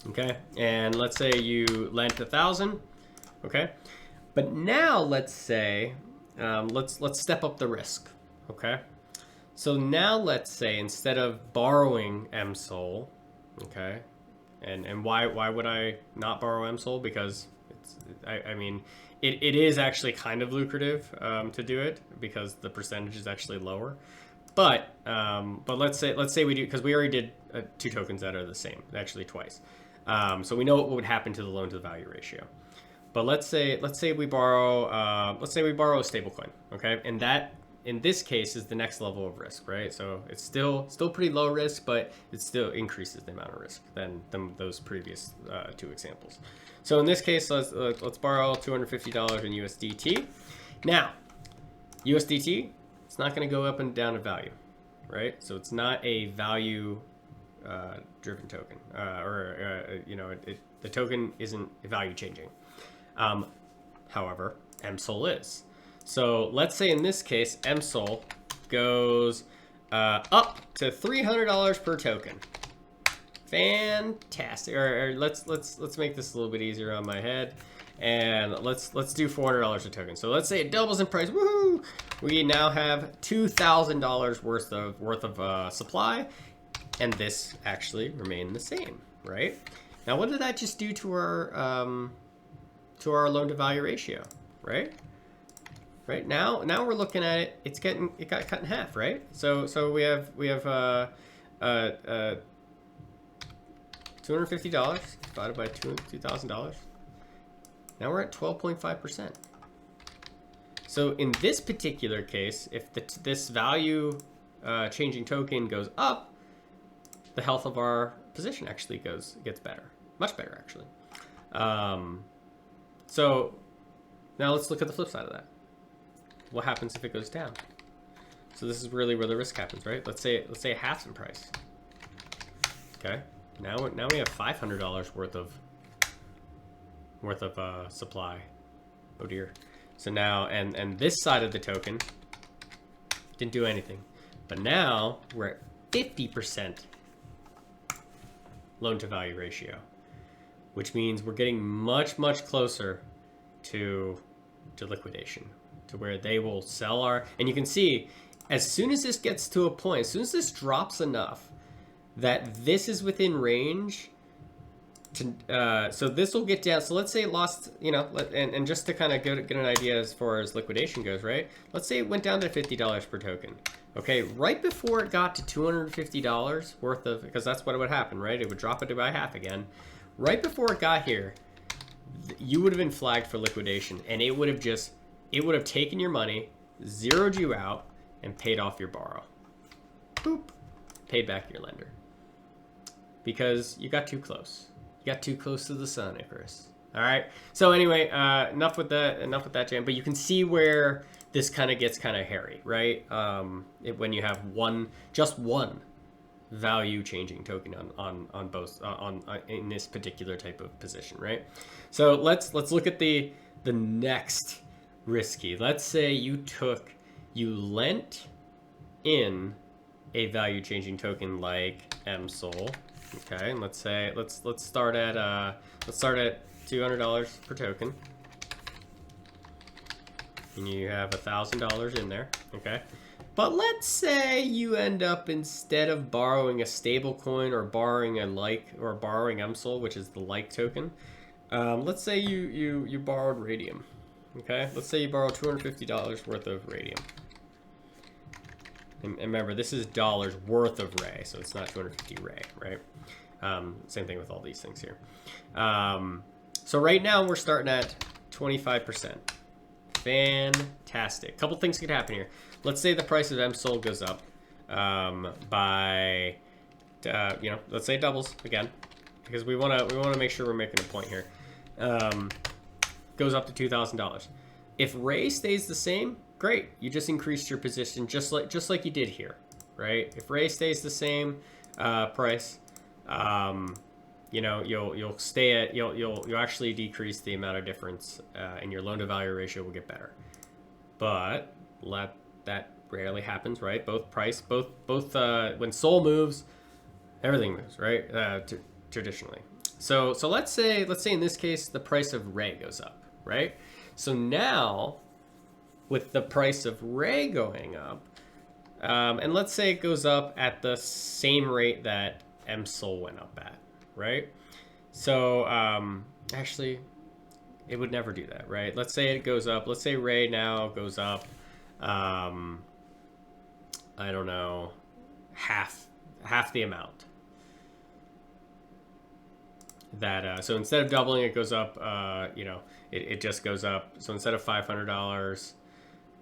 Okay, and let's say you lent 1,000. Okay, but now let's say let's step up the risk. Okay, so now let's say instead of borrowing MSOL, okay, and why would I not borrow MSOL? Because I mean, it is actually kind of lucrative to do it because the percentage is actually lower. But let's say we do, because we already did 2 tokens that are the same, actually twice. So we know what would happen to the loan to the value ratio. But let's say we borrow a stablecoin, okay? And that in this case is the next level of risk, right? So it's still pretty low risk, but it still increases the amount of risk than those previous 2 examples. So in this case, let's borrow $250 in USDT. Now, USDT, it's not going to go up and down in value, right? So it's not a value driven token, the token isn't value changing. However, MSOL is. So let's say in this case, MSOL goes up to $300 per token. Fantastic. Or let's make this a little bit easier on my head, and let's do $400 a token. So let's say it doubles in price. Woohoo! We now have $2,000 worth of supply, and this actually remained the same, right? Now, what did that just do to our loan to value ratio, right? Right now we're looking at it. It got cut in half, right? So we have $250 divided by $2,000. Now we're at 12.5%. So in this particular case, if this value changing token goes up, the health of our position actually gets better, much better actually. So now let's look at the flip side of that. What happens if it goes down? So this is really where the risk happens, right? Let's say it halves in price. Okay, now we have $500 worth of supply. Oh dear. So now and this side of the token didn't do anything, but now we're at 50% loan to value ratio, which means we're getting much closer to liquidation, to where they will sell our, and you can see as soon as this gets to a point, as soon as this drops enough that this is within range to, so this will get down. So let's say it lost, and just to kind of get an idea as far as liquidation goes, right? Let's say it went down to $50 per token. Okay, right before it got to $250 worth of, because that's what would happen, right? It would drop it by half again. Right before it got here, you would have been flagged for liquidation, and it would have taken your money, zeroed you out, and paid off your borrow. Boop. Paid back your lender. Because you got too close. You got too close to the sun, Icarus. All right. So anyway, enough with that jam. But you can see where this kind of gets kind of hairy, right? When you have just one value changing token on both in this particular type of position, right? So let's look at the next risky. Let's say you lent in a value changing token like MSOL. Okay, and let's start at $200 per token, and you have $1,000 in there. Okay, but let's say you end up, instead of borrowing a stable coin or borrowing borrowing MSOL, which is the like token, let's say you borrowed radium. Okay, let's say you borrowed $250 worth of radium. And remember, this is dollars worth of Ray, so it's not 250 Ray, right? Same thing with all these things here. So right now we're starting at 25%. Fantastic. Couple things could happen here. Let's say the price of MSOL goes up by, let's say it doubles again, because we want to make sure we're making a point here. Goes up to $2,000. If Ray stays the same, great. You just increased your position just like you did here, right? If Ray stays the same price, you'll actually decrease the amount of difference, and your loan to value ratio will get better. But that rarely happens, right? Both when SOL moves, everything moves, right? Traditionally. So let's say in this case the price of Ray goes up, right? So now, with the price of Ray going up, and let's say it goes up at the same rate that MSOL went up at, right? So actually, it would never do that, right? Let's say it goes up. Let's say Ray now goes up, I don't know, half the amount. That so instead of doubling, it goes up. It just goes up. So instead of $500,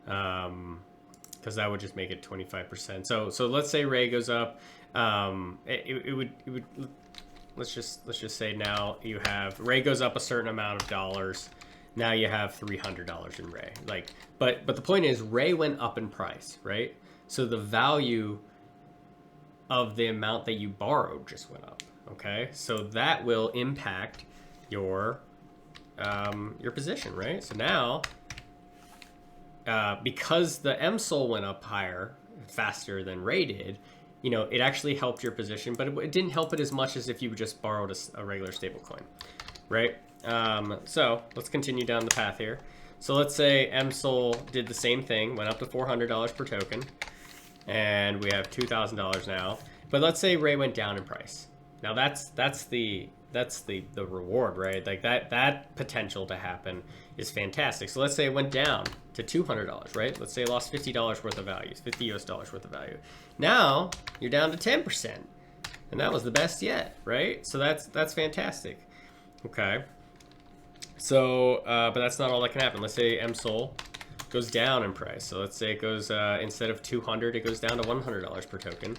because that would just make it 25%. So let's say Ray goes up. It would let's just say now you have Ray goes up a certain amount of dollars. Now you have $300 in Ray. But the point is, Ray went up in price, right? So the value of the amount that you borrowed just went up. Okay, so that will impact your position, right? So now, because the MSOL went up faster than Ray did, you know, it actually helped your position, but it didn't help it as much as if you just borrowed a regular stable coin, right? So let's continue down the path here. So let's say MSOL did the same thing, went up to $400 per token, and we have $2,000 now. But let's say Ray went down in price. Now that's the reward, right? Like that potential to happen is fantastic. So let's say it went down to $200, right? Let's say it lost $50 worth of value, 50 US dollars worth of value. Now you're down to 10%, and that was the best yet, right? So that's fantastic. Okay. So, but that's not all that can happen. Let's say MSOL goes down in price. So let's say it goes instead of 200, it goes down to $100 per token.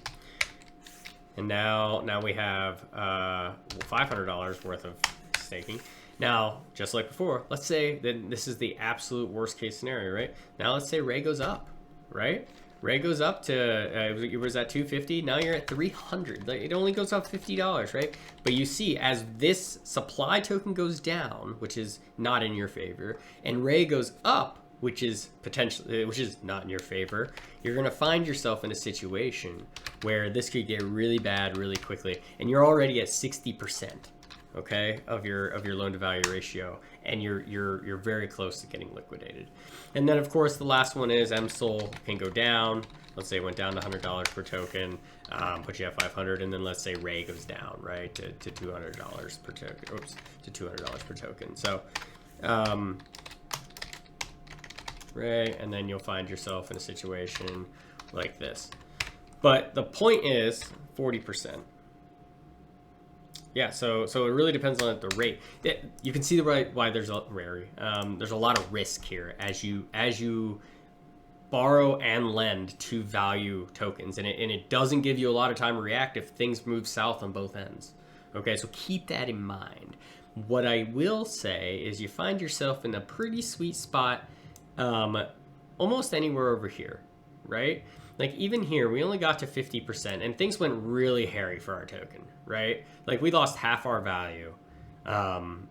And now we have $500 worth of staking. Now, just like before, let's say that this is the absolute worst case scenario, right? Now let's say Ray goes up, right? Ray goes up to, it was at 250, now you're at 300. It only goes up $50, right? But you see, as this supply token goes down, which is not in your favor, and Ray goes up, which is not in your favor, you're gonna find yourself in a situation where this could get really bad really quickly, and you're already at 60%, okay, of your loan to value ratio, and you're very close to getting liquidated. And then of course the last one is MSOL can go down. Let's say it went down to $100 per token, but you have 500, and then let's say Ray goes down, right, to $200 per token. Oops, to $200 per token. So. Ray, and then you'll find yourself in a situation like this. But the point is 40%. Yeah, so it really depends on the rate. You can see why there's a lot of risk here as you borrow and lend to value tokens, and it doesn't give you a lot of time to react if things move south on both ends. Okay, so keep that in mind. What I will say is you find yourself in a pretty sweet spot. Almost anywhere over here, right? Like even here, we only got to 50%, and things went really hairy for our token, right? Like we lost half our value, and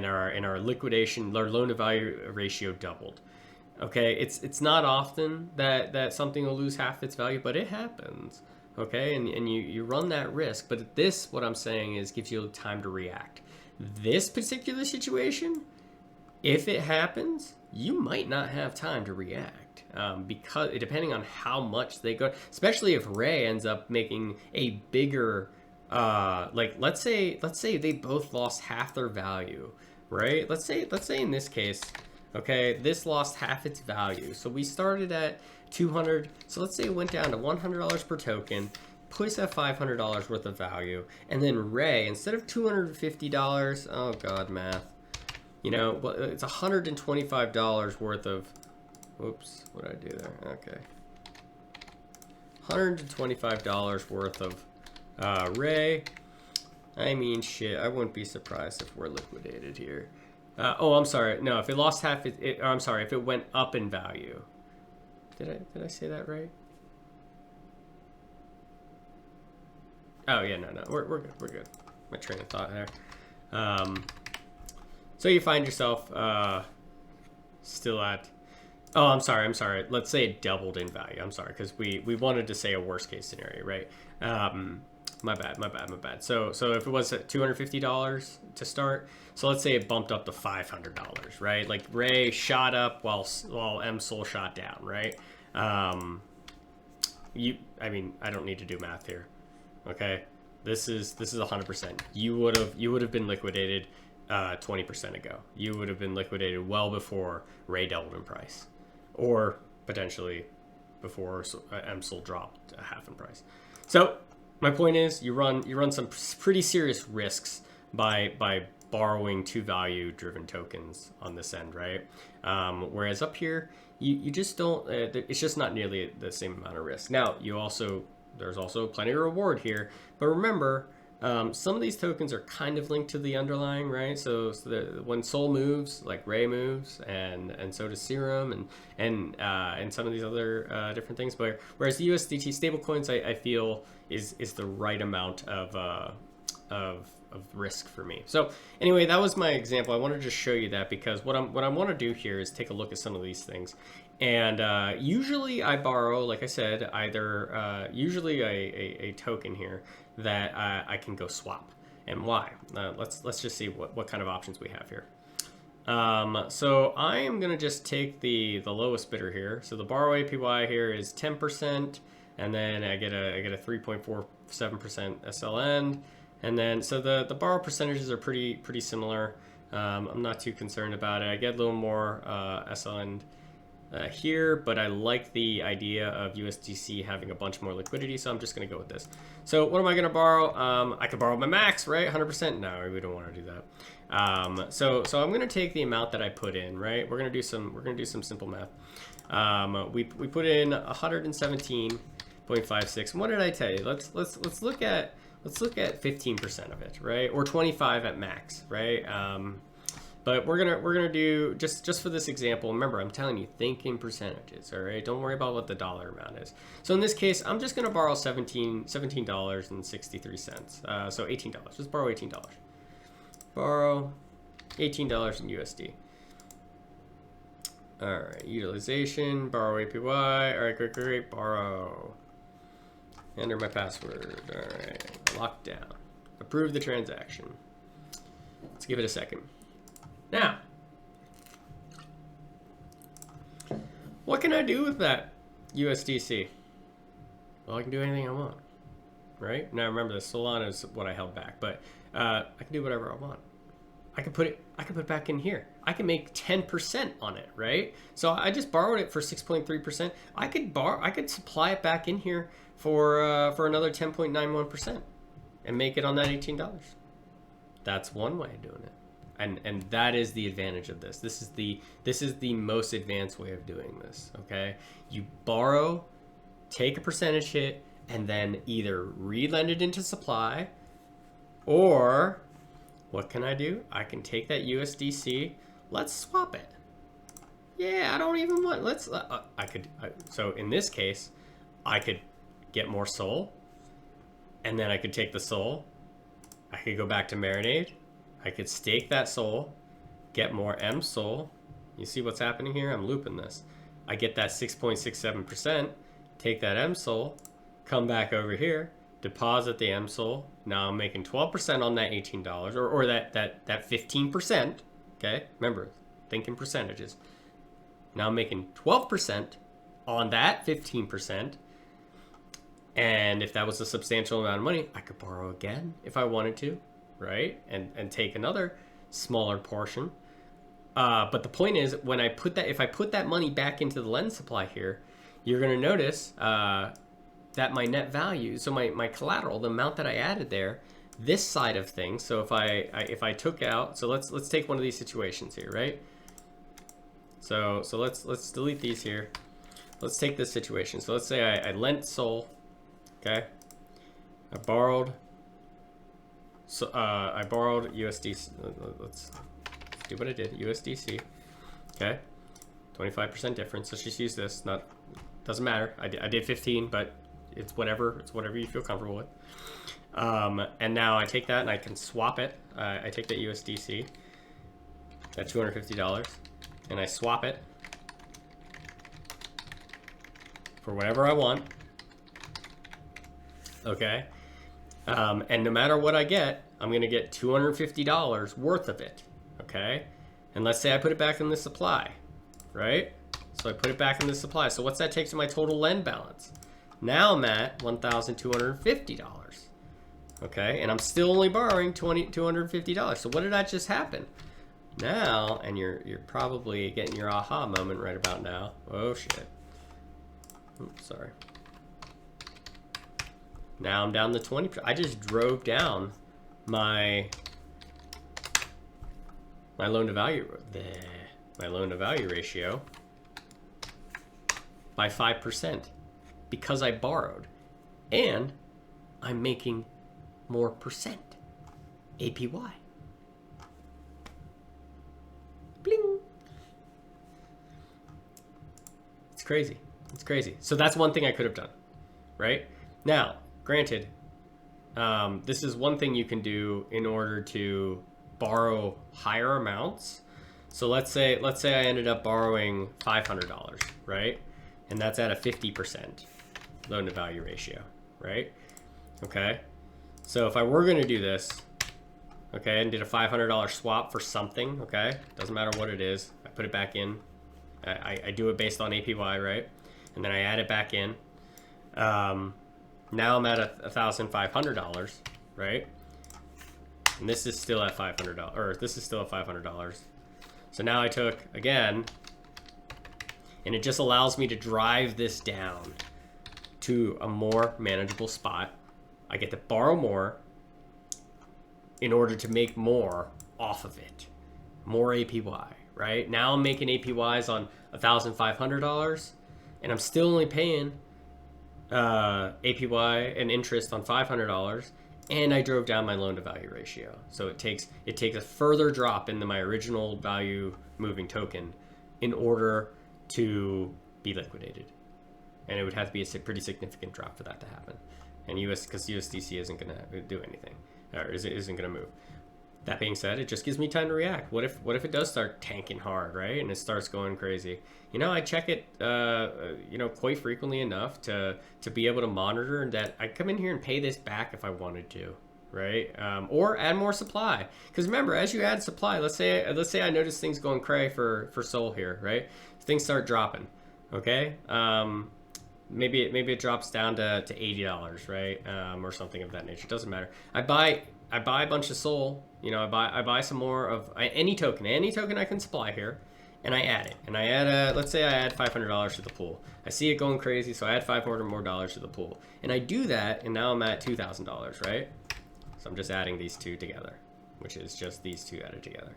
our liquidation, our loan to value ratio doubled. Okay, it's not often that something will lose half its value, but it happens. Okay, and you run that risk, but this, what I'm saying is, gives you time to react. This particular situation, if it happens, you might not have time to react because depending on how much they go, especially if Ray ends up making a bigger, like let's say they both lost half their value, right? Let's say in this case, okay, this lost half its value. So we started at 200. So let's say it went down to $100 per token, puts at $500 worth of value, and then Ray, instead of $250, oh God, math. You know, well, it's $125 worth of, whoops, what did I do there? Okay. $125 worth of Ray. I mean, shit, I wouldn't be surprised if we're liquidated here. Oh, I'm sorry. No, if it lost half, I'm sorry, if it went up in value. Did I say that right? Oh, yeah, no, we're good, we're good. My train of thought there. So you find yourself still at, oh, I'm sorry. Let's say it doubled in value. I'm sorry, because we wanted to say a worst case scenario, right? My bad. So if it was at $250 to start, so let's say it bumped up to $500, right? Like Ray shot up while MSOL shot down, right? I mean, I don't need to do math here, okay? This is 100%. You would have been liquidated 20% ago. You would have been liquidated well before Ray doubled in price, or potentially before MSOL dropped a half in price. So my point is, you run some pretty serious risks by borrowing two value driven tokens on this end, right? Whereas up here, you just don't. It's just not nearly the same amount of risk. Now there's also plenty of reward here, but remember. Some of these tokens are kind of linked to the underlying, right? So when Sol moves, like Ray moves, and so does Serum, and some of these other different things. But whereas the USDT stablecoins, I feel is the right amount of of risk for me. So anyway, that was my example. I wanted to just show you that because what I want to do here is take a look at some of these things. And usually I borrow, like I said, either usually a token here that I can go swap. And why? Let's just see what kind of options we have here. So I am going to just take the lowest bidder here. So the borrow APY here is 10%, and then I get a 3.47% SLN. And then so the borrow percentages are pretty similar. I'm not too concerned about it. I get a little more SLN here, but I like the idea of USDC having a bunch more liquidity, so I'm just going to go with this. So what am I going to borrow? I could borrow my max, right? 100%? No, we don't want to do that. So I'm going to take the amount that I put in, right? We're going to do some simple math. We put in 117.56. And what did I tell you? Let's look at 15% of it, right? Or 25 at max, right? But we're gonna do just for this example. Remember, I'm telling you, think in percentages. All right, don't worry about what the dollar amount is. So in this case, I'm just gonna borrow $17.63. So $18. Just borrow $18. Borrow $18 in USD. All right, utilization, borrow APY. All right, great. Borrow. Enter my password. All right, lockdown. Approve the transaction. Let's give it a second. Now, what can I do with that USDC? Well, I can do anything I want, right? Now remember, the Solana is what I held back, but I can do whatever I want. I can put it back in here. I can make 10% on it, right? So I just borrowed it for 6.3%. I could supply it back in here for another 10.91% and make it on that $18. That's one way of doing it. And that is the advantage of this. This is the most advanced way of doing this, okay? You borrow, take a percentage hit, and then either re-lend it into supply, or what can I do? I can take that USDC, let's swap it. Yeah, I don't even want, so in this case, I could get more SOL, and then I could take the SOL, I could go back to Marinade, I could stake that SOL, get more M SOL. You see what's happening here? I'm looping this. I get that 6.67%, take that M SOL, come back over here, deposit the M SOL. Now I'm making 12% on that $18, or that 15%. Okay, remember, think in percentages. Now I'm making 12% on that 15%. And if that was a substantial amount of money, I could borrow again if I wanted to. Right, and take another smaller portion. But the point is, when I put that, if I put that money back into the lend supply here, you're going to notice that my net value, so my collateral, the amount that I added there, this side of things. So if I took out, so let's take one of these situations here, right? So let's delete these here. Let's take this situation. So let's say I lent SOL, okay? I borrowed. So I borrowed USDC. Let's do what I did. USDC. Okay, 25% difference. Let's just use this. Doesn't matter. I did 15, but it's whatever. It's whatever you feel comfortable with. And now I take that and I can swap it. I take that USDC, that $250, and I swap it for whatever I want. Okay. And no matter what I get, I'm going to get $250 worth of it, okay? And let's say I put it back in the supply, right? So I put it back in the supply. So what's that take to my total lend balance? Now I'm at $1,250, okay? And I'm still only borrowing $250. So what did that just happen? Now, and you're probably getting your aha moment right about now. Oh, shit. Oops, sorry. Now I'm down to 20%. I just drove down my loan to value ratio by 5% because I borrowed, and I'm making more percent APY. Bling. It's crazy. It's crazy. So that's one thing I could have done, right? Now, granted, this is one thing you can do in order to borrow higher amounts. So let's say I ended up borrowing $500, right? And that's at a 50% loan to value ratio, right? Okay. So if I were going to do this, okay, and did a $500 swap for something, okay, doesn't matter what it is, I put it back in. I do it based on APY, right? And then I add it back in. Now I'm at $1,500, right? And this is still at $500, or this is still at $500. So now I took, again, and it just allows me to drive this down to a more manageable spot. I get to borrow more in order to make more off of it. More APY, right? Now I'm making APYs on $1,500, and I'm still only paying APY and interest on $500, and I drove down my loan to value ratio. So it takes a further drop into my original value moving token in order to be liquidated, and it would have to be a pretty significant drop for that to happen. And because USDC isn't going to do anything, or isn't going to move. That being said, it just gives me time to react. What if it does start tanking hard, right? And it starts going crazy. I check it, quite frequently enough to be able to monitor that I come in here and pay this back if I wanted to, right? Or add more supply. Because remember, as you add supply, let's say I notice things going cray for Sol here, right? Things start dropping, okay? Maybe it drops down to $80, right? Or something of that nature. Doesn't matter. I buy a bunch of Sol. I buy some more of any token I can supply here, and I add it. And I add let's say I add $500 to the pool. I see it going crazy, so I add $500 more to the pool. And I do that, and now I'm at $2,000, right? So I'm just adding these two together, which is just these two added together.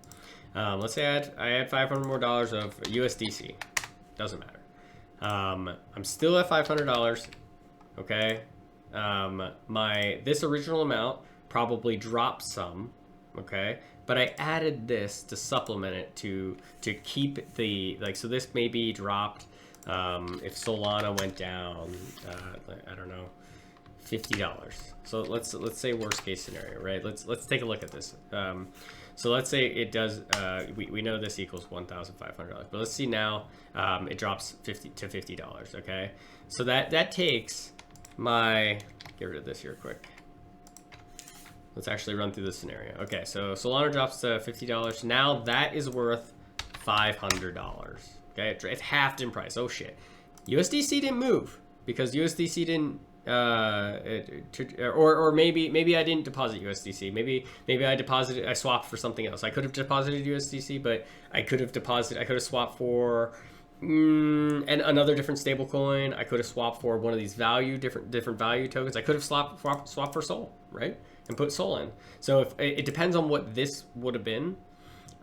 Let's say I add $500 more of USDC. Doesn't matter. I'm still at $500. Okay. This original amount probably dropped some. Okay. But I added this to supplement it to keep the, so this maybe dropped, if Solana went down, I don't know, $50. So let's say worst case scenario, right? Let's take a look at this. So let's say it does, we know this equals $1,500, but let's see now, it drops $50, okay? So that takes get rid of this here quick. Let's actually run through this scenario. Okay, so Solana drops to $50. Now that is worth $500, okay? It's halved in price, oh shit. USDC didn't move because USDC didn't, or maybe I didn't deposit USDC. Maybe I swapped for something else. I could have deposited USDC, but I could have swapped for another different stable coin. I could have swapped for one of these different value tokens. I could have swapped for Sol, right? And put Sol in. So if it depends on what this would have been.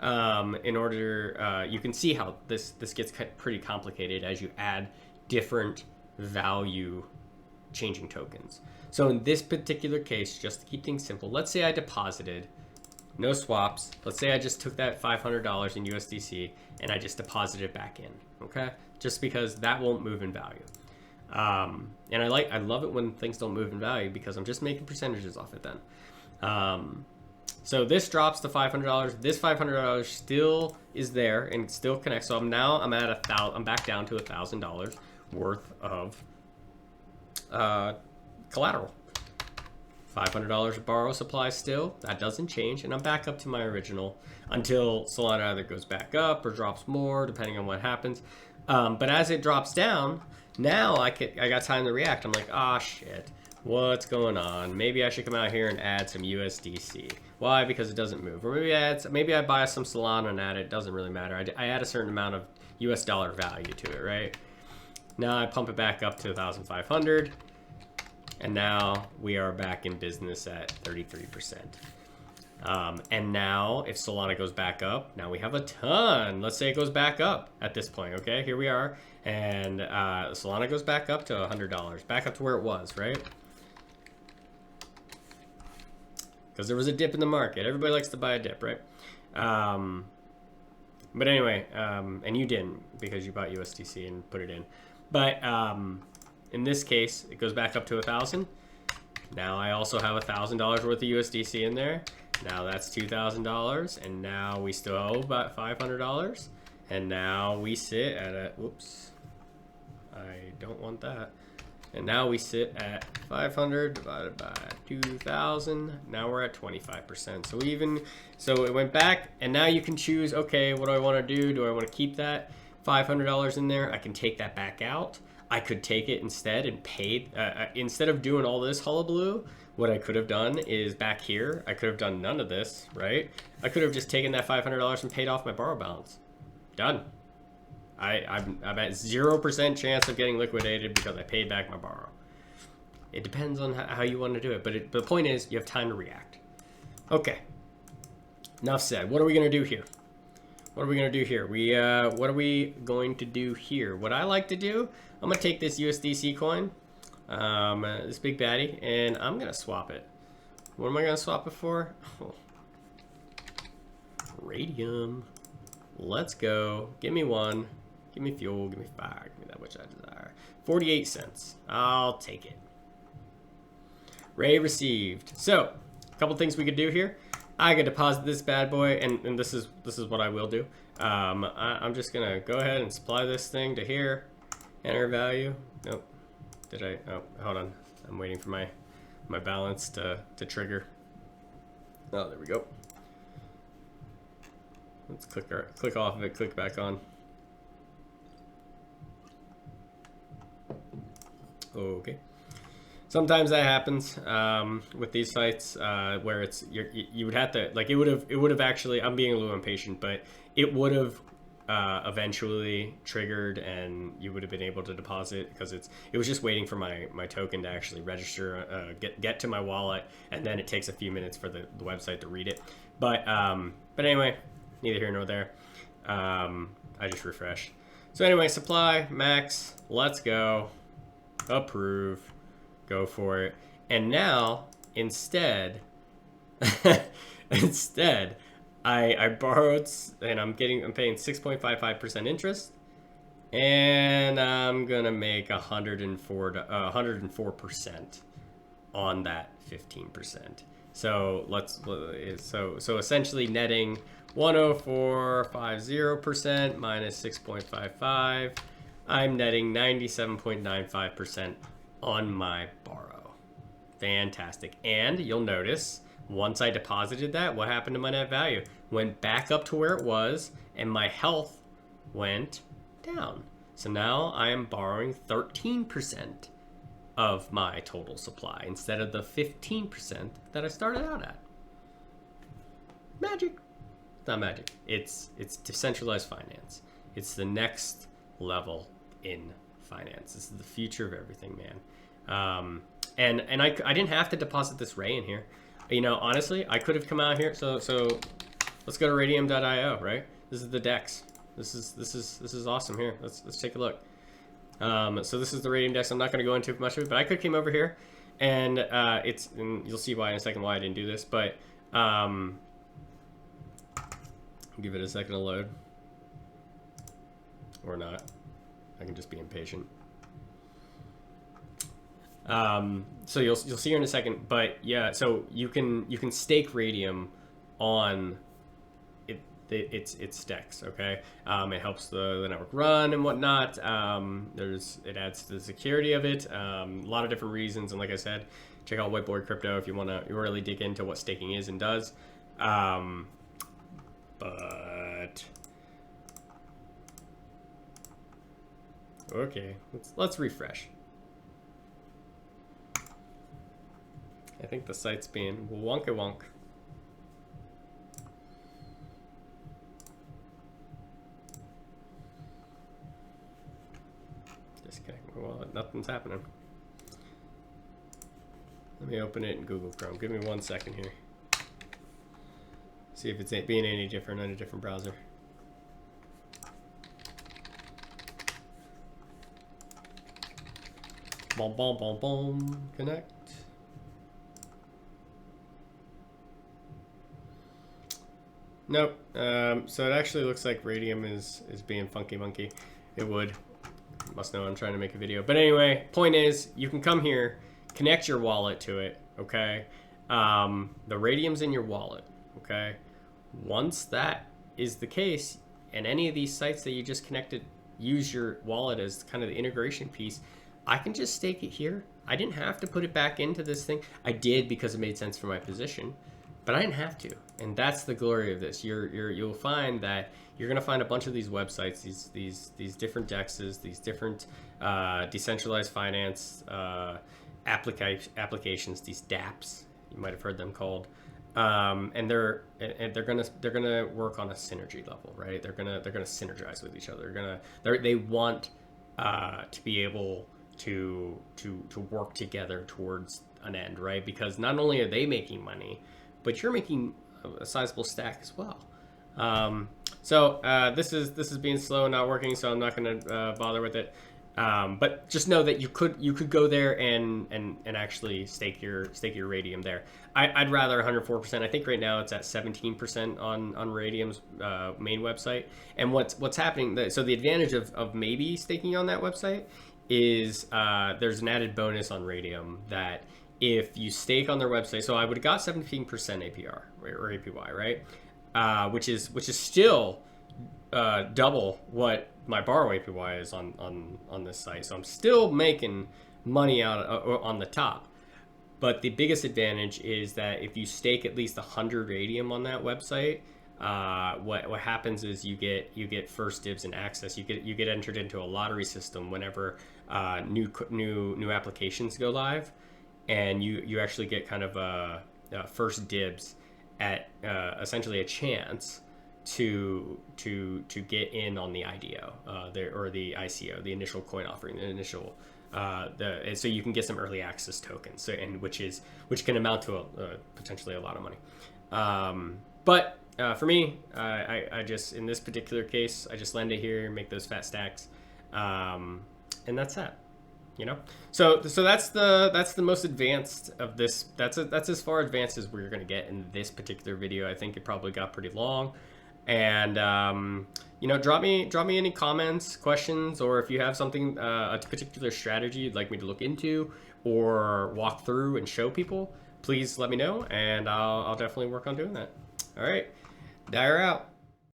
In order, you can see how this gets pretty complicated as you add different value changing tokens. So in this particular case, just to keep things simple, let's say I deposited, no swaps. Let's say I just took that $500 in USDC and I just deposited it back in, okay? Just because that won't move in value. And I love it when things don't move in value because I'm just making percentages off it then. So this drops to $500. This $500 still is there and still connects. So I'm back down to $1,000 worth of collateral. $500 of borrow supply still, that doesn't change, and I'm back up to my original until Solana either goes back up or drops more, depending on what happens. But as it drops down, now I got time to react. I'm like, ah, shit, what's going on? Maybe I should come out here and add some USDC. Why? Because it doesn't move. Or maybe I buy some Solana and add it. It doesn't really matter. I add a certain amount of US dollar value to it, right? Now I pump it back up to 1,500. And now we are back in business at 33%. And now if Solana goes back up, now we have a ton. Let's say it goes back up at this point, okay? Here we are. And Solana goes back up to $100, back up to where it was, right? Because there was a dip in the market. Everybody likes to buy a dip, right? But anyway, and you didn't because you bought USDC and put it in. But in this case, it goes back up to 1,000. Now I also have $1,000 worth of USDC in there. Now that's $2,000, and now we still owe about $500. And now we sit at a, whoops, I don't want that. And now we sit at 500 divided by 2,000. Now we're at 25%. So it went back, and now you can choose, okay, what do I want to do? Do I want to keep that $500 in there? I can take that back out. I could take it instead and pay, instead of doing all this hullabaloo, what I could have done is back here, I could have done none of this, right? I could have just taken that $500 and paid off my borrow balance. Done. I'm at 0% chance of getting liquidated because I paid back my borrow. It depends on how you want to do it, but the point is you have time to react. Okay. Enough said. What are we going to do here? What are we going to do here? What are we going to do here? What I like to do, I'm going to take this USDC coin, this big baddie, and I'm going to swap it. What am I going to swap it for? Oh. Radium. Let's go. Give me one. Give me fuel. Give me fire. Give me that which I desire. 48 cents. I'll take it. Ray received. So, a couple things we could do here. I could deposit this bad boy, and this is what I will do. I'm just gonna go ahead and supply this thing to here. Enter value. Nope. Did I? Oh, hold on. I'm waiting for my balance to trigger. Oh, there we go. Let's click off of it. Click back on. Okay. Sometimes that happens with these sites where it's you would have to, like, it would have actually, I'm being a little impatient, but it would have eventually triggered and you would have been able to deposit because it was just waiting for my token to actually register, get to my wallet, and then it takes a few minutes for the website to read it. But anyway, neither here nor there. I just refreshed. So anyway, supply max. Let's go. Approve. Go for it. And now, instead, I borrowed, and I'm paying 6.55% interest, and I'm gonna make 104% on that 15%. So so essentially netting 104.50% minus 6.55. I'm netting 97.95% on my borrow. Fantastic. And you'll notice once I deposited that, what happened to my net value? Went back up to where it was, and my health went down. So now I am borrowing 13% of my total supply instead of the 15% that I started out at. Magic. It's not magic. It's decentralized finance. It's the next level in finance. This is the future of everything, man. And I didn't have to deposit this Ray in here. You know, honestly, I could have come out here. So let's go to radium.io, right? This is the DEX. This is awesome here. Let's take a look. So this is the Radium DEX. I'm not going to go into much of it, but I could came over here, and and you'll see why in a second why I didn't do this, but give it a second to load, or not. I can just be impatient. So you'll see here in a second, but yeah, so you can stake Radium on it's DEX, okay? It helps the network run and whatnot. It adds to the security of it. A lot of different reasons, and like I said, check out Whiteboard Crypto if you want to really dig into what staking is and does. But okay, let's refresh. I think the site's being wonky wonk. Just kidding. Well, nothing's happening. Let me open it in Google Chrome. Give me 1 second here. See if it's being any different on a different browser. Boom, boom, boom, boom. Connect. Nope. So it actually looks like Radium is being funky monkey. It would. Must know I'm trying to make a video. But anyway, point is, you can come here, connect your wallet to it, okay? The radium's in your wallet, okay? Once that is the case, and any of these sites that you just connected use your wallet as kind of the integration piece, I can just stake it here. I didn't have to put it back into this thing. I did because it made sense for my position, but I didn't have to. And that's the glory of this. You'll find that you're going to find a bunch of these websites, these different DEXs, these different decentralized finance applications, these DApps, you might have heard them called. And they're gonna work on a synergy level, right? They're gonna synergize with each other. They want to be able to work together towards an end, right? Because not only are they making money, but you're making a sizable stack as well. So this is being slow and not working, so I'm not gonna bother with it. But just know that you could go there and actually stake your radium there. I'd rather 104%. I think right now it's at 17% on Radium's main website. And what's happening? So the advantage of maybe staking on that website is there's an added bonus on Radium that if you stake on their website, so I would have got 17% APR or APY, right? Which is still double what my borrow APY is on this site. So I'm still making money out on the top. But the biggest advantage is that if you stake at least 100 radium on that website, what happens is you get first dibs and access. You get entered into a lottery system whenever new applications go live, and you actually get kind of a first dibs at essentially a chance to get in on the IDO or the ICO, the initial coin offering, the initial and so you can get some early access tokens, so, and which can amount to potentially a lot of money. But for me, I just, in this particular case, I just lend it here, make those fat stacks, and that's that. You know, so that's the most advanced of this. That's as far advanced as we're gonna get in this particular video. I think it probably got pretty long. And you know, drop me any comments, questions, or if you have something, a particular strategy you'd like me to look into or walk through and show people, please let me know, and I'll definitely work on doing that. All right, Dyer out.